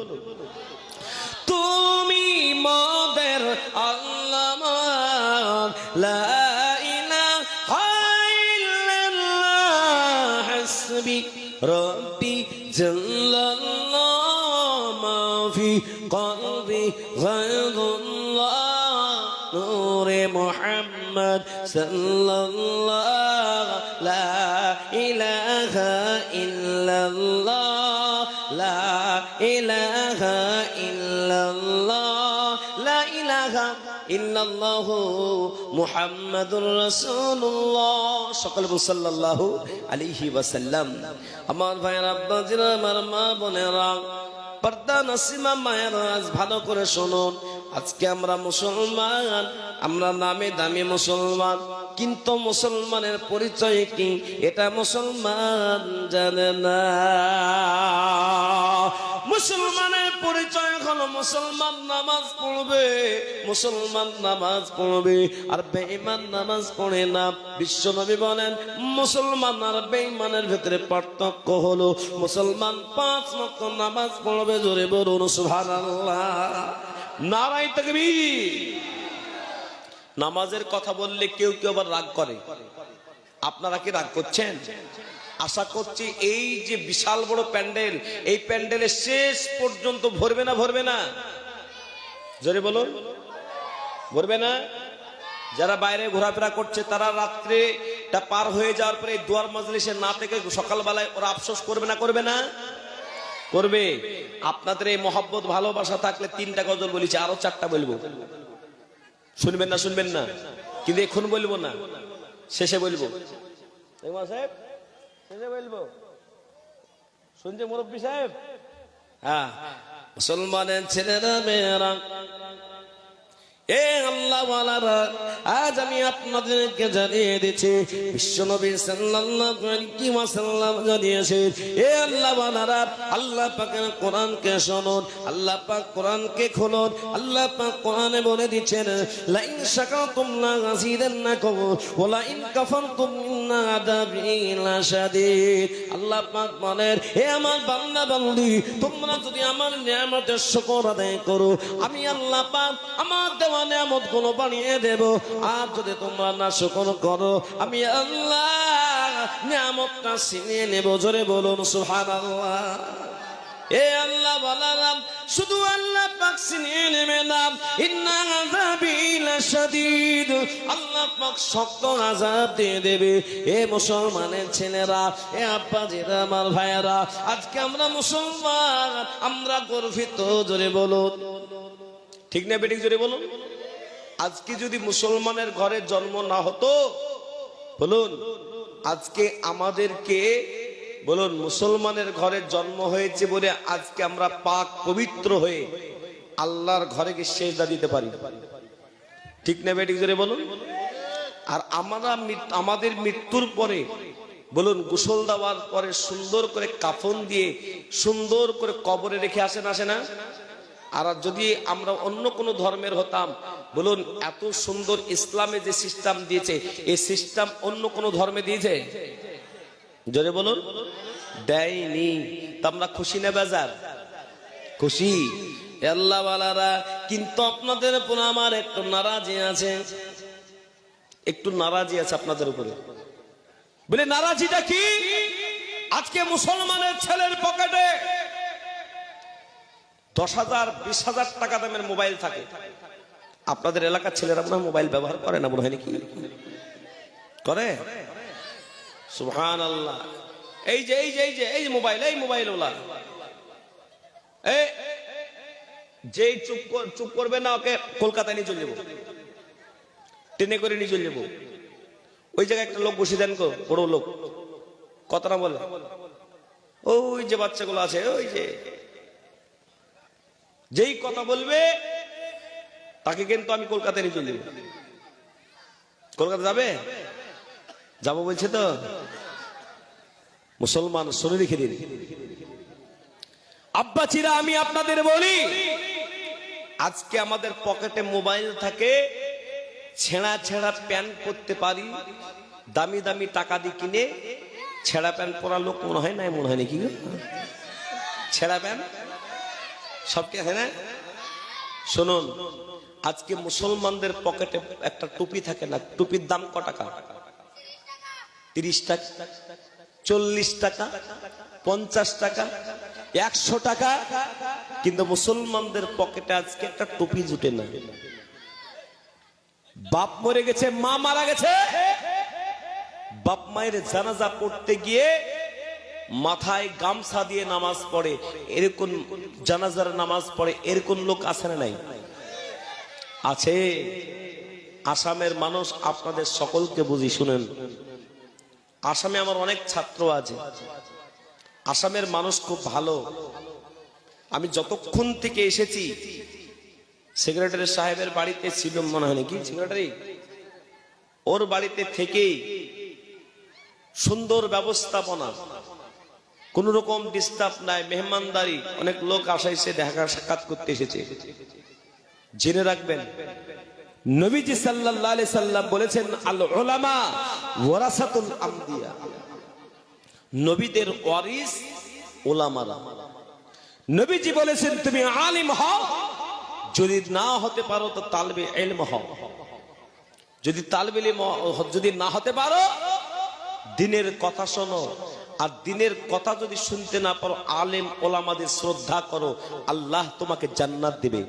নবী গায়রুল্লাহ নূরে মুহাম্মদ সাল্লাল্লাহ লা ইলাহা ইল্লাল্লাহ লা ইলাহা ইল্লাল্লাহ লা ইলাহা ইল্লাল্লাহু মুহাম্মাদুর রাসূলুল্লাহ সকল সাল্লাল্লাহু আলাইহি ওয়াসাল্লাম। আমার ভাইয়েরা, আব্বাজিরা, আমার মা বোনেরা, পর্দা নসিমা মায়েরা, আজ ভালো করে শুনুন। আজকে আমরা মুসলমান, আমরা নামে দামি মুসলমান, কিন্তু মুসলমানের পরিচয় কি এটা মুসলমান জানে না। মুসলমানের পরিচয় হলো মুসলমান নামাজ পড়বে, মুসলমান নামাজ পড়বে, আর বেঈমান নামাজ পড়ে না। বিশ্বনবী বলেন মুসলমান আর বেঈমানের ভিতরে পার্থক্য হলো মুসলমান 5 ওয়াক্ত নামাজ পড়বে। জোরে বলুন সুবহানাল্লাহ, নারায়ে তাকবীর। নামাজের কথা বললে কেউ কেউ আবার রাগ করে। আপনারা কি রাগ করছেন? আশা করছি এই যে বিশাল বড় প্যান্ডেল, এই প্যান্ডেলের শেষ পর্যন্ত ভরবে না? ভরবে না? জোরে বলুন, ভরবে না? যারা বাইরে ঘোরাফেরা করছে তারা রাত্রেটা পার হয়ে যাওয়ার পরে দুয়ার মজলিসে না থেকে সকালবেলায় ওরা আফসোস করবে না? করবে না? করবে। আপনাদের এই মহব্বত ভালোবাসা থাকলে 3টা গজল বলেছি, আরো 4টা বলবো। শুনবেন না? শুনবেন না? কিন্তু এখন বলবো না, শেষে বলবো। সাহেব শেষে বলবো, শুনছে মুরব্বী সাহেব? হ্যাঁ, মুসলমানের ছেলেরা মেয়েরা, এ আল্লাহওয়ালারা, আজ আমি আপনাদেরকে জানিয়ে দিচ্ছি, বিশ্বনবী সাল্লাল্লাহু আলাইহি ওয়াসাল্লাম জানিয়েছেন, এ আল্লাহওয়ালারা, আল্লাহ পাকের কোরআনকে শুনুন, আল্লাহ পাক কোরআনকে খুলুন। আল্লাহ পাক কোরআনে বলে দিচ্ছেন, লা ইন শাকারতুম লা আযীদান্নাকুম ওয়া লা ইন কাফারতুম ইন্না আযাবি লাশাদীদ। আল্লাহ পাক বলেন, হে আমার বান্দা বান্দি, তোমরা যদি আমার নিয়ামতের শুকর আদায় করো, আমি আল্লাহ পাক আমার নিয়ামত গুলো বানিয়ে দেব। আর যদি তোমরা না শুকর করো, আমি আল্লাহ নিয়ামতটা ছিনিয়ে নেব। জোরে বলুন সুবহানাল্লাহ। এ আল্লাহ বললাম, শুধু আল্লাহ পাক ছিনিয়ে নেবে না, ইন্না আযাবি লাশাদীদ, আল্লাহ পাক শক্ত আযাব দিয়ে দেবে। এ মুসলমানের ছেলেরা, এ আব্বাজিরা, আমার ভাইয়েরা, আজকে আমরা মুসলমান, আমরা গর্বিত। জোরে বলুন, ঠিক না বেঠিক? জোরে বলুন। আজকে যদি মুসলমানের ঘরে জন্ম না হতো, বলুন, আজকে আমাদেরকে বলুন মুসলমানের ঘরে জন্ম হয়েছে বলে আজকে আমরা পাক পবিত্র হয়ে আল্লাহর ঘরে গিয়ে সেজদা দিতে পারি। ঠিক না বেঠিক? জোরে বলুন। আর আমরা আমাদের মৃত্যুর পরে বলুন গোসল দেওয়ার পরে সুন্দর করে কাফন দিয়ে সুন্দর করে কবরে রেখে আসে না? আর যদি আমরা অন্য কোনো ধর্মের হতাম, বলুন এত সুন্দর ইসলামে যে সিস্টেম দিয়েছে, এই সিস্টেম অন্য কোনো ধর্মে দিয়েছে? জোরে বলুন, দেয়নি। তা আমরা খুশি না বেজার? খুশি। আল্লাহ ওয়ালারা, কিন্তু আপনাদের উপর আমার একটু নারাজি আছে, একটু নারাজি আছে আপনাদের উপরে। বলে নারাজিটা কি? আজকে মুসলমানের ছেলের পকেটে 10,000 20,000 টাকা দামের মোবাইল থাকে। আপনাদের এলাকার ছেলেরা মনে হয় মোবাইল ব্যবহার করে না, মনে হয় নাকি? করে? সুবহানাল্লাহ। এই যে মোবাইল, এই মোবাইল ওলা, যেই চুপ করবে না, ওকে কলকাতায় নিয়ে চলে যাবো, ট্রেনে করে নিয়ে চলে যাবো। ওই জায়গায় একটা লোক বসে দেন, বড় লোক, কথাটা বলে, ওই যে বাচ্চাগুলো আছে, ওই যেই কথা বলবে তাকে কিন্তু আমি কলকাতায় নিয়ে চলে যাব। কলকাতা যাবো বলছে তো। মুসলমান শুনে রেখে দিন, আব্বাচিরা, আমি আপনাদের বলি, আজকে আমাদের পকেটে মোবাইল থাকে, ছেঁড়া ছেঁড়া প্যান্ট পরতে পারি, দামি দামি টাকা দিয়ে কিনে। ছেঁড়া প্যান্ট পরা লোক মনে হয় না? মনে হয় নাকি? ছেঁড়া প্যান্ট সবকে হয় না? শুনুন, আজকে মুসলমানদের পকেটে একটা টুপি থাকে না, টুপির দাম ক টাকা? 30 টাকা, 40 টাকা, 50 টাকা, 100 টাকা, কিন্তু মুসলমানদের পকেটে আজকে একটা টুপি জুটে না। বাপ মরে গেছে, মা মারা গেছে, বাপ মায়ের জানাজা পড়তে গিয়ে মাথায় গামছা দিয়ে নামাজ পড়ে, এরকম জানাজার নামাজ পড়ে এরকম লোক আছে না নাই? আছে। আসামের মানুষ আপনাদের সকলকে বুঝি, শুনেন, আসামে আমার অনেক ছাত্র আছে, আসামের মানুষ খুব ভালো। আমি যতক্ষণ থেকে এসেছি সেক্রেটারি সাহেবের বাড়িতে ছিল মনে হয় নাকি, সেক্রেটারি ওর বাড়িতে থেকেই সুন্দর ব্যবস্থাপনা, কোন রকম ডিস্টার্ব নাই, মেহমানদারি, অনেক লোক আসাইছে, দেখা সাক্ষাৎ করতে এসেছে। জেনে রাখবেন নবীজি সাল্লাল্লাহু আলাইহি সাল্লাম বলেছেন, আল উলামা ওয়ারাসাতুল আমবিয়া, নবীদের ওয়ারিস উলামারা। নবীজি বলেছেন তুমি আলিম হও, যদি না হতে পারো তো তালবে ইলম হও, যদি তালবে ইলম যদি না হতে পারো দ্বীনের কথা শোনো, আর দ্বীনের কথা যদি শুনতে না পারো আলেম ওলামাদের শ্রদ্ধা করো, আল্লাহ তোমাকে জান্নাত দেবে।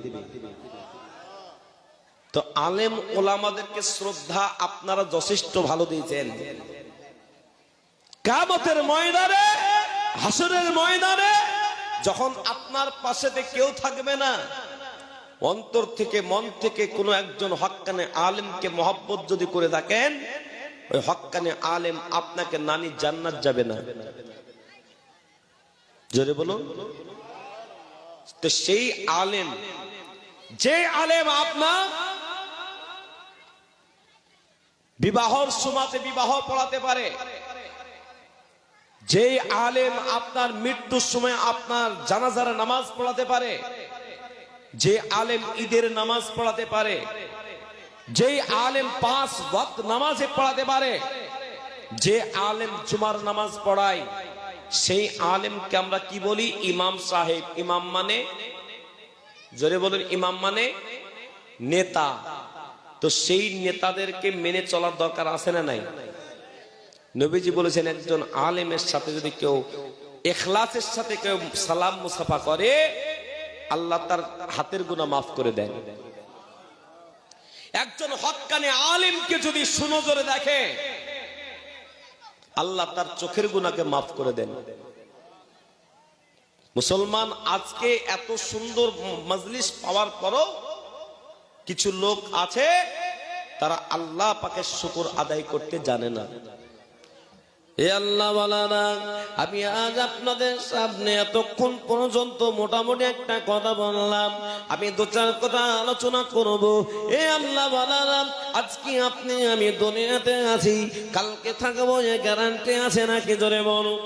তো আলেম ওলামাদেরকে শ্রদ্ধা আপনারা যথেষ্ট ভালো দিয়েছেন। কিয়ামতের ময়দানে, হাসরের ময়দানে যখন আপনার পাশেতে কেউ থাকবে না, অন্তর থেকে মন থেকে কোনো একজন হক্কানে আলেমকে মহব্বত যদি করে থাকেন, ওই হক্কানে আলেম আপনাকে নানি জান্নাত যাবে না। জোরে বলুন। তো সেই আলেম, যে আলেম আপনার বিবাহর সময়তে বিবাহ পড়াতে পারে, যে আলেম আপনার মৃত্যুর সময় আপনার জানাজার নামাজ পড়াতে পারে, যে আলেম ঈদের নামাজ পড়াতে পারে, যে আলেম 5 ওয়াক্ত নামাজে পড়াতে পারে, যে আলেম জুমার নামাজ পড়ায়, সেই আলেমকে আমরা কি বলি? ইমাম সাহেব। ইমাম মানে, জোরে বলুন, ইমাম মানে নেতা। তো সেই নেতাদেরকে মেনে চলার দরকার আছে না নাই? নবীজি বলেছেন একজন আলেমের সাথে যদি কেউ ইখলাসের সাথে কেউ সালাম মুসাফা করে, আল্লাহ তার হাতের গুনাহ মাফ করে দেন। একজন হক্কানে আলেমকে যদি সুনজরে দেখে, আল্লাহ তার চোখের গুনাহকে মাফ করে দেন। মুসলমান আজকে এত সুন্দর মজলিস পাওয়ার পরও কিছু লোক আছে তারা আল্লাহ পাকের শুকর আদায় করতে জানে না। হে আল্লাহ ওয়ালারা, আমি আজ আপনাদের সামনে এতক্ষণ পর্যন্ত মোটামুটি একটা কথা বললাম, আমি 2-4 কথা আলোচনা করব। হে আল্লাহ ওয়ালারা, আজকে আপনি আমি দুনিয়াতে আছি, কালকে থাকবো এ গ্যারান্টি আছে নাকি? জোরে বলুন।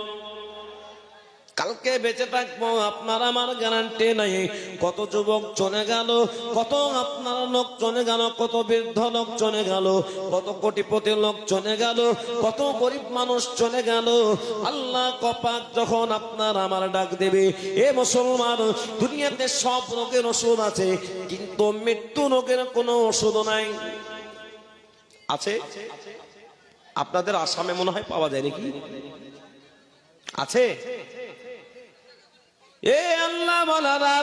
কালকে বেঁচে থাকবো আপনার আমার গ্যারান্টি নাই। কত যুবক চলে গেল, কত আপনার লোক চলে গেল, কত বৃদ্ধ লোক চলে গেল, কত কোটিপতি লোক চলে গেল, কত গরিব মানুষ চলে গেল। আল্লাহ কপাক যখন আপনার আমার ডাক দেবে, এ মুসলমান, দুনিয়াতে সব রোগের ওষুধ আছে, কিন্তু মৃত্যু রোগের কোনো ওষুধ নাই। আছে? আপনাদের আসামে মনে হয় পাওয়া যায় নাকি? আছে? এ আল্লাহ ওয়ালারা,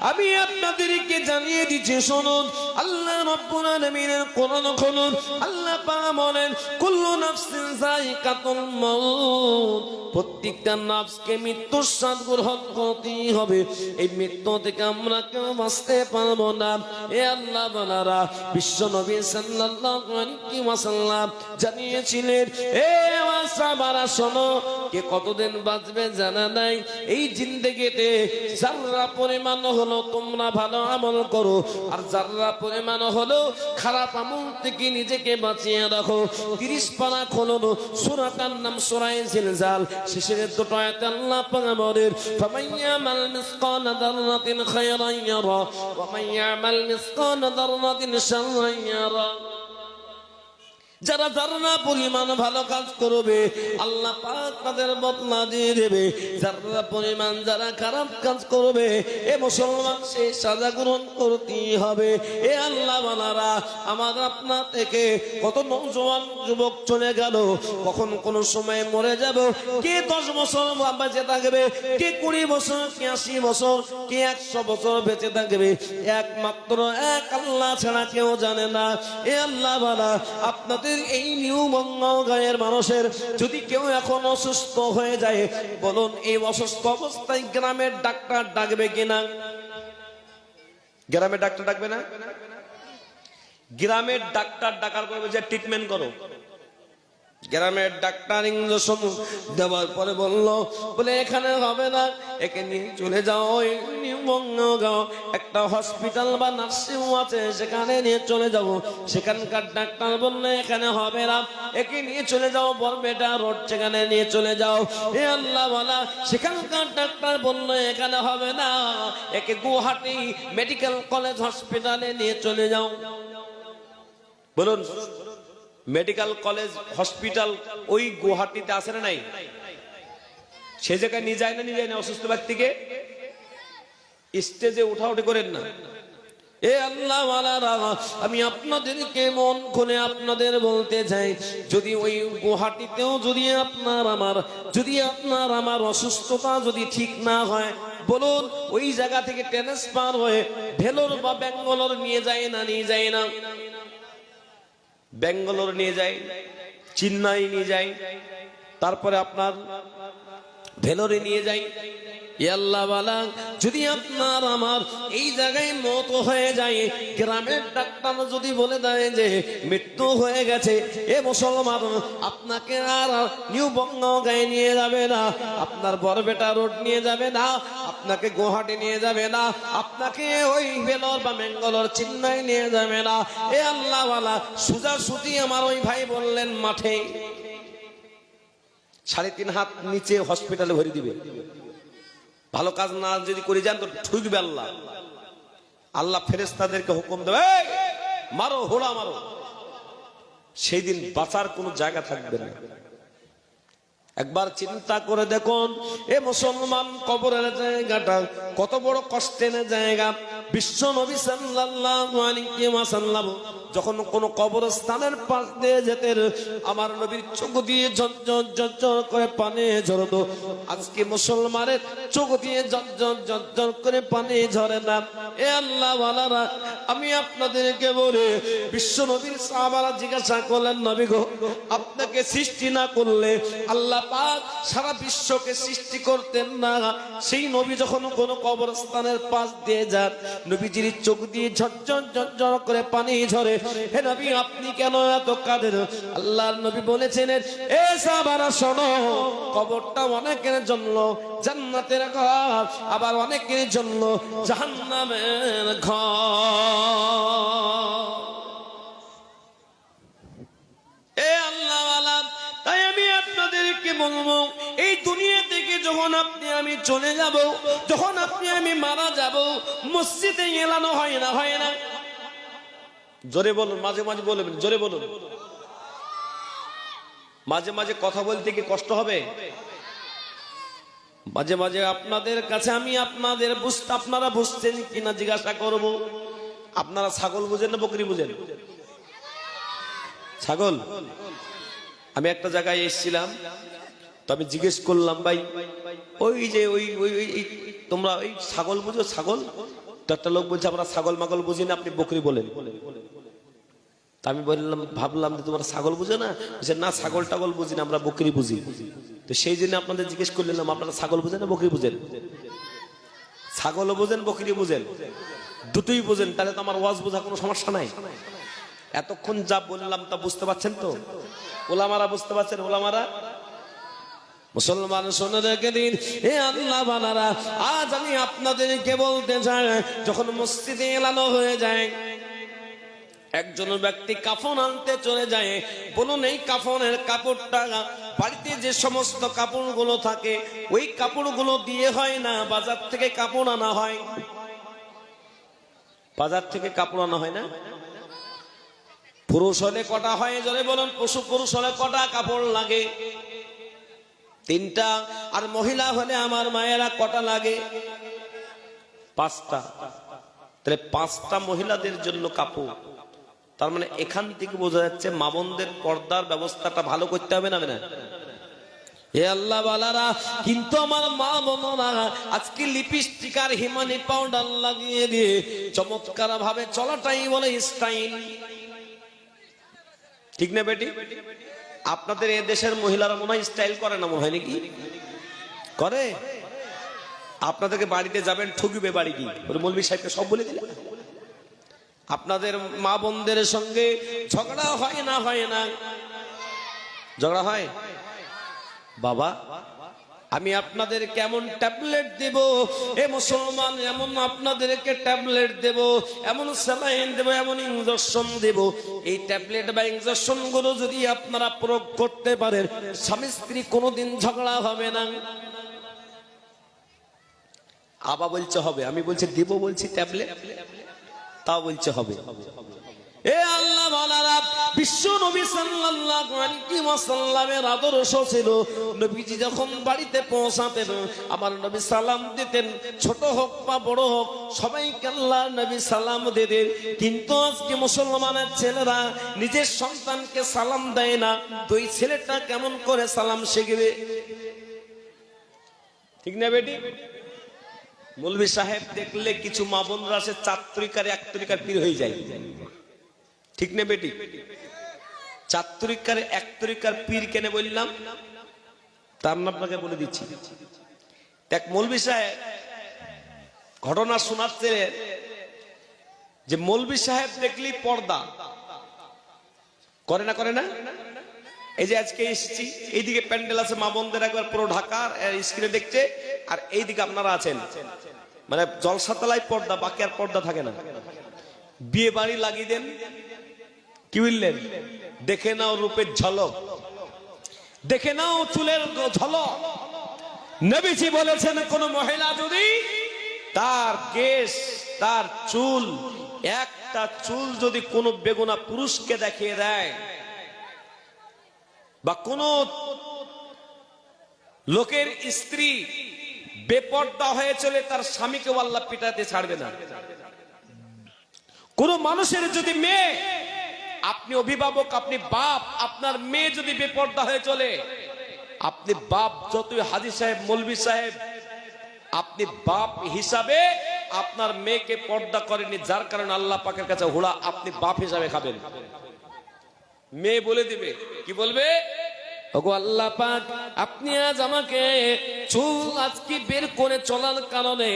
আমি আপনাদেরকে জানিয়ে দিচ্ছি, শুনুন, আল্লাহ রাব্বুল আলামিনের কোরআন খুলুন। আল্লাহ পাক বলেন, কুল্লু নাফসিন যায়িকাতুল মাউত, প্রত্যেকটা নফসকে মৃত্যুর স্বাদ গ্রহণ করতেই হবে। এই মৃত্যু থেকে আমরা কেউ বাঁচতে পারবো না। এ আল্লাহ ওয়ালারা, বিশ্ব নবী সাল্লাল্লাহু আলাইহি ওয়াসাল্লাম জানিয়েছিলেন, এ সাহাবারা শোনো, কে কতদিন বাঁচবে জানা নাই। এই জিন্দেগিতে যারা পরিমাণ হলো তোমরা ভালো আমল করো, আর যারা পরিমাণ হলো খারাপ আমল থেকে নিজেকে বাঁচিয়ে রাখো। 30 পারা খোলো, সূরাটার নাম সূরা জিলজাল, শেষের দুটো আয়াতে আল্লাহ পাক বলেন, ফামাইয়ামাল মিসকালা যাররাতিন খায়রান ইয়ারা ওয়া মাইয়ামাল মিসকালা যাররাতিন শাররান ইয়ারা। যারা যারা পরিমাণ ভালো কাজ করবে আল্লাহ পাক তাদের বদলা দিয়ে দেবে, যারা পরিমাণ যারা খারাপ কাজ করবে এ মুসলমান সে সাজা গ্রহণ করতেই হবে। এ আল্লাহ বানারা, আমার আপনা থেকে কত নওজোয়ান যুবক চলে গেল, কখন কোন সময় মরে যাব, কে 10 বছর বেঁচে থাকবে, কে 20 বছর, কে 80 বছর, কে 100 বছর বেঁচে থাকবে, একমাত্র এক আল্লাহ ছাড়া কেউ জানে না। এ আল্লাহ বানা, আপনাদের এই নিউ বঙ্গায়ের মানুষের যদি কেউ এখন অসুস্থ হয়ে যায়, বলুন এই অসুস্থ অবস্থায় গ্রামের ডাক্তার ডাকবে কিনা? গ্রামের ডাক্তার ডাকবে না? গ্রামের ডাক্তার ডাকার করবে যে ট্রিটমেন্ট করো। গ্রামের ডাক্তার ইঞ্জেকশন দেওয়ার পরে বললো, বলে এখানে হবে না, একে নিয়ে চলে যাও বঙ্গাও, একটা হসপিটাল বা নার্সিং হোম আছে সেখানে নিয়ে চলে যাও। সেখানকার ডাক্তার বললে এখানে হবে না, একে নিয়ে চলে যাও বরপেটা রোড, সেখানে নিয়ে চলে যাও। এ আল্লাহ বলা, সেখানকার ডাক্তার বললো এখানে হবে না, একে গুয়াহাটি মেডিকেল কলেজ হসপিটালে নিয়ে চলে যাও। বলুন মেডিকেল কলেজ হসপিটাল ওই গুয়াহাটিতে আছে না নাই? সে জায়গায় নিয়ে যায় না অসুস্থ ব্যক্তিকে? স্টেজে উঠাউঠি করেন না। এ আল্লাহ ওয়ালারা, আমি আপনাদেরকে মন খুলে আপনাদের বলতে চাই, যদি ওই গুয়াহাটিতেও যদি আপনার আমার অসুস্থতা যদি ঠিক না হয়, বলুন ওই জায়গা থেকে ট্রান্সফার হয়ে ভেলোর বা ব্যাঙ্গালোর নিয়ে যায় না? ব্যাঙ্গালোর নিয়ে যায়, চেন্নাই নিয়ে যায়, তারপরে আপনার ভেলোরে নিয়ে যায়। আল্লাহ বালা, যদি আপনার আমার এই জায়গায় মত হয়ে যায়, গ্রামের ডাক্তার যদি বলে দেয় যে মৃত্যু হয়ে গেছে, এ মুসলমান আপনাকে আর নিউ বঙ্গায় নিয়ে যাবে না, আপনার বরপেটা রোড নিয়ে যাবে না, আপনাকে গুয়াহাটি নিয়ে যাবে না, আপনাকে ওই ভেলোর বা ব্যাঙ্গালোর চেন্নাই নিয়ে যাবে না। এ আল্লাহ বালা, সোজাসুজি আমার ওই ভাই বললেন মাঠে 3.5 হাত নিচে হসপিটালে ভরে দিবে। ভালো কাজ না যদি করে যান তো ঠুকবে আল্লাহ। আল্লাহ ফেরেশতাদেরকে হুকুম দেবে, মারো, হোলা মারো। সেই দিন বাঁচার কোনো জায়গা থাকবে না। একবার চিন্তা করে দেখুন, এ মুসলমান কবরের জায়গাটা কত বড় কষ্টের জায়গা। বিশ্ব নবী সাল্লাল্লাহু আলাইহি ওয়াসাল্লাম যখন কোন কবরস্থানের পাশ দিয়ে যেতেন, আমার নবীর চোখ দিয়ে ঝরঝর করে পানি ঝরতো। আজকে মুসলমানের চোখ দিয়ে ঝরঝর করে পানি ঝরে না। এ আল্লাহ ওয়ালারা, আমি আপনাদেরকে বলি, বিশ্ব নবীর সাহাবারা জিজ্ঞাসা করলেন, নবী গো, আপনাকে সৃষ্টি না করলে আল্লাহ পাক সারা বিশ্বকে সৃষ্টি করতেন না? সেই নবী যখন কোন কবরস্থানের পাশ দিয়ে যান, নবীজির চোখ দিয়ে ঝরঝর করে পানি ঝরে। হে নবী, আপনি কেন এত কাঁদেন? আল্লাহর নবী বলেছেন, এ সাহাবারা শোনো, কবরটা অনেকের জন্য জান্নাতের ঘর, আবার অনেকের জন্য জাহান্নামের ঘর। এ আল্লাহ ওয়ালা, তাই আমি আপনাদেরকে বলবো, এই দুনিয়া থেকে যখন আমি চলে যাব, যখন আমি মারা যাব, মসজিদে এলানো হয় না? জোরে বলুন, মাঝে মাঝে বলবেন, জোরে বলুন। মাঝে মাঝে কথা বলতে কি কষ্ট হবে? মাঝে মাঝে আপনাদের কাছে আমি আপনারা বুঝছেন কিনা জিজ্ঞাসা করব। আপনারা ছাগল বুঝেন না বকরি বুঝেন? ছাগল। আমি একটা জায়গায় এসেছিলাম, তো আমি জিজ্ঞেস করলাম, ভাই ওই যে ওই তোমরা ওই ছাগল বুঝো? ছাগল। তো একটা লোক বলছে, আমরা ছাগল মাগল বুঝি না, আপনি বকরি বলেন। তা আমি ভাবলাম যে তোমরা ছাগল বুঝো না? বলছে না, ছাগল টাগল বুঝি না, আমরা বকরি বুঝি। তো সেই জন্য আপনাদের জিজ্ঞেস করলাম, আপনারা ছাগল বুঝেন না বকরি বুঝেন? ছাগলও বুঝেন, বকরি বুঝেন, দুটোই বুঝেন, তাহলে তো আমার ওয়াজ বোঝা কোনো সমস্যা নাই। এতক্ষণ যা বললাম তা বুঝতে পারছেন তো? ওলামারা বুঝতে পারছেন? ওলামারা, মুসলমান শুনে রেখে দিন, হে আল্লাহ বানারা, আজ আমি আপনাদেরকে বলতে চাই, যখন মসজিদে এলানো হয়ে যায়, একজন ব্যক্তি কাফন আনতে চলে যায়, বলুন এই কাফনের কাপড়টা বাড়িতে যে সমস্ত কাপড়গুলো থাকে ওই কাপড়গুলো দিয়ে হয় না, বাজার থেকে কাপড় আনা হয়। বাজার থেকে কাপড় আনা হয় না? পুরুষ হলে কটা হয় জোরে বলুন? পুরুষ হলে কটা কাপড় লাগে? 3টা। আর মহিলা হলে আমার মায়েরা কটা লাগে? 5টা। তাহলে 5টা মহিলাদের জন্য কাপড়। তার মানে এখান থেকে বোঝা যাচ্ছে মা বোনদের পর্দার ব্যবস্থাটা ভালো করতে হবে না? হে আল্লাহ বালারা, কিন্তু আমার মা বোনরা আজকে লিপস্টিক আর হিমানি পাউডার লাগিয়ে দিয়ে চমৎকার ভাবে চলাটাই বলে স্টাইল। ঠিক না বেটি? আপনাদের এ দেশের মহিলারা মনে হয় স্টাইল করে না, মনে হয় নাকি? করে? আপনাদেরকে বাড়িতে যাবেন, ঠুকবে বাড়ি কি মৌলভী সাহেবকে সব বলে দিলে। আপনাদের মা বোনদের সঙ্গে ঝগড়া হয় না? হয় না? ঝগড়া হয়? বাবা, আমি আপনাদের কেমন ট্যাবলেট দেব এ মুসলমান, এমন আপনাদেরকে ট্যাবলেট দেব, এমন স্যালাইন দেব, এমন ইনজেকশন দেব, এই ট্যাবলেট বা ইনজেকশন গুলো যদি আপনারা প্রয়োগ করতে পারেন, স্বামী স্ত্রী কোনোদিন ঝগড়া হবে না। আবা বলছে হবে, আমি বলছি দেব, বলছি ট্যাবলেট, তাও বলছে হবে। এ আল্লাহ বালারা, বিশ্ব নবী সাল্লাল্লাহু আলাইহি ওয়াসাল্লামের আদর্শ ছিল, নবীজি যখন বাড়িতে পৌঁছাতেন আমার নবী সালাম দিতেন, ছোট হোক বা বড় হোক সবাইকে আল্লাহর নবী সালাম দিতেন। কিন্তু আজকে মুসলমানের ছেলেরা নিজের সন্তানকে সালাম দেয় না, তো এই ছেলেটা কেমন করে সালাম শিখবে? ঠিক না বেটি? মৌলভী সাহেব দেখলে কিছু মা বোনরা আছে 4 তরিকার 1 তরিকার পীর হয়ে যায়। ঠিক না বেটি? 4 তরিকার 1 তরিকার পীর কেন বললাম তার নাম আপনাকে বলে দিচ্ছি। এক মৌলভী সাহেব ঘটনা শোনাচ্ছে যে মৌলভী সাহেব দেখলি পর্দা করে না? করে না? এই যে আজকে এসেছি, এইদিকে প্যান্ডেল আছে, মা বোনদের একবার পুরো ঢাকার স্ক্রিনে দেখছে, আর এইদিকে আপনারা আছেন, মানে জলসাতলায় পর্দা, বাকি আর পর্দা থাকে না। বিয়ে বাড়ি লাগিয়ে দেন, কি বললেন? দেখে নাও রূপের ঝলক, দেখে নাও চুলের ঝলক। নবীজি বলেছেন কোন মহিলা যদি তার কেশ, তার চুল, একটা চুল যদি কোনো বেগুনা পুরুষকে দেখিয়ে দেয়, বা কোন লোকের স্ত্রী বেপর্দা হয়ে চলে, তার স্বামীকে আল্লাহ পিটাতে ছাড়বে না। কোন মানুষের যদি মেয়ে, আপনি অভিভাবক, আপনি বাপ, আপনার মেয়ে যদি বেপর্দা হয়ে চলে, আপনি বাপ যতই হাজী সাহেব, মৌলভী সাহেব, আপনি বাপ হিসাবে আপনার মেয়েকে পর্দা করেনি, যার কারণে আল্লাহ পাকের কাছে হুড়া আপনি বাপ হিসাবে খাবেন। মেয়ে বলে দিবে, কি বলবে? ওগো আল্লাহ পাক, আপনি আজ আমাকে চুল আজকে বের করে চলার কারণে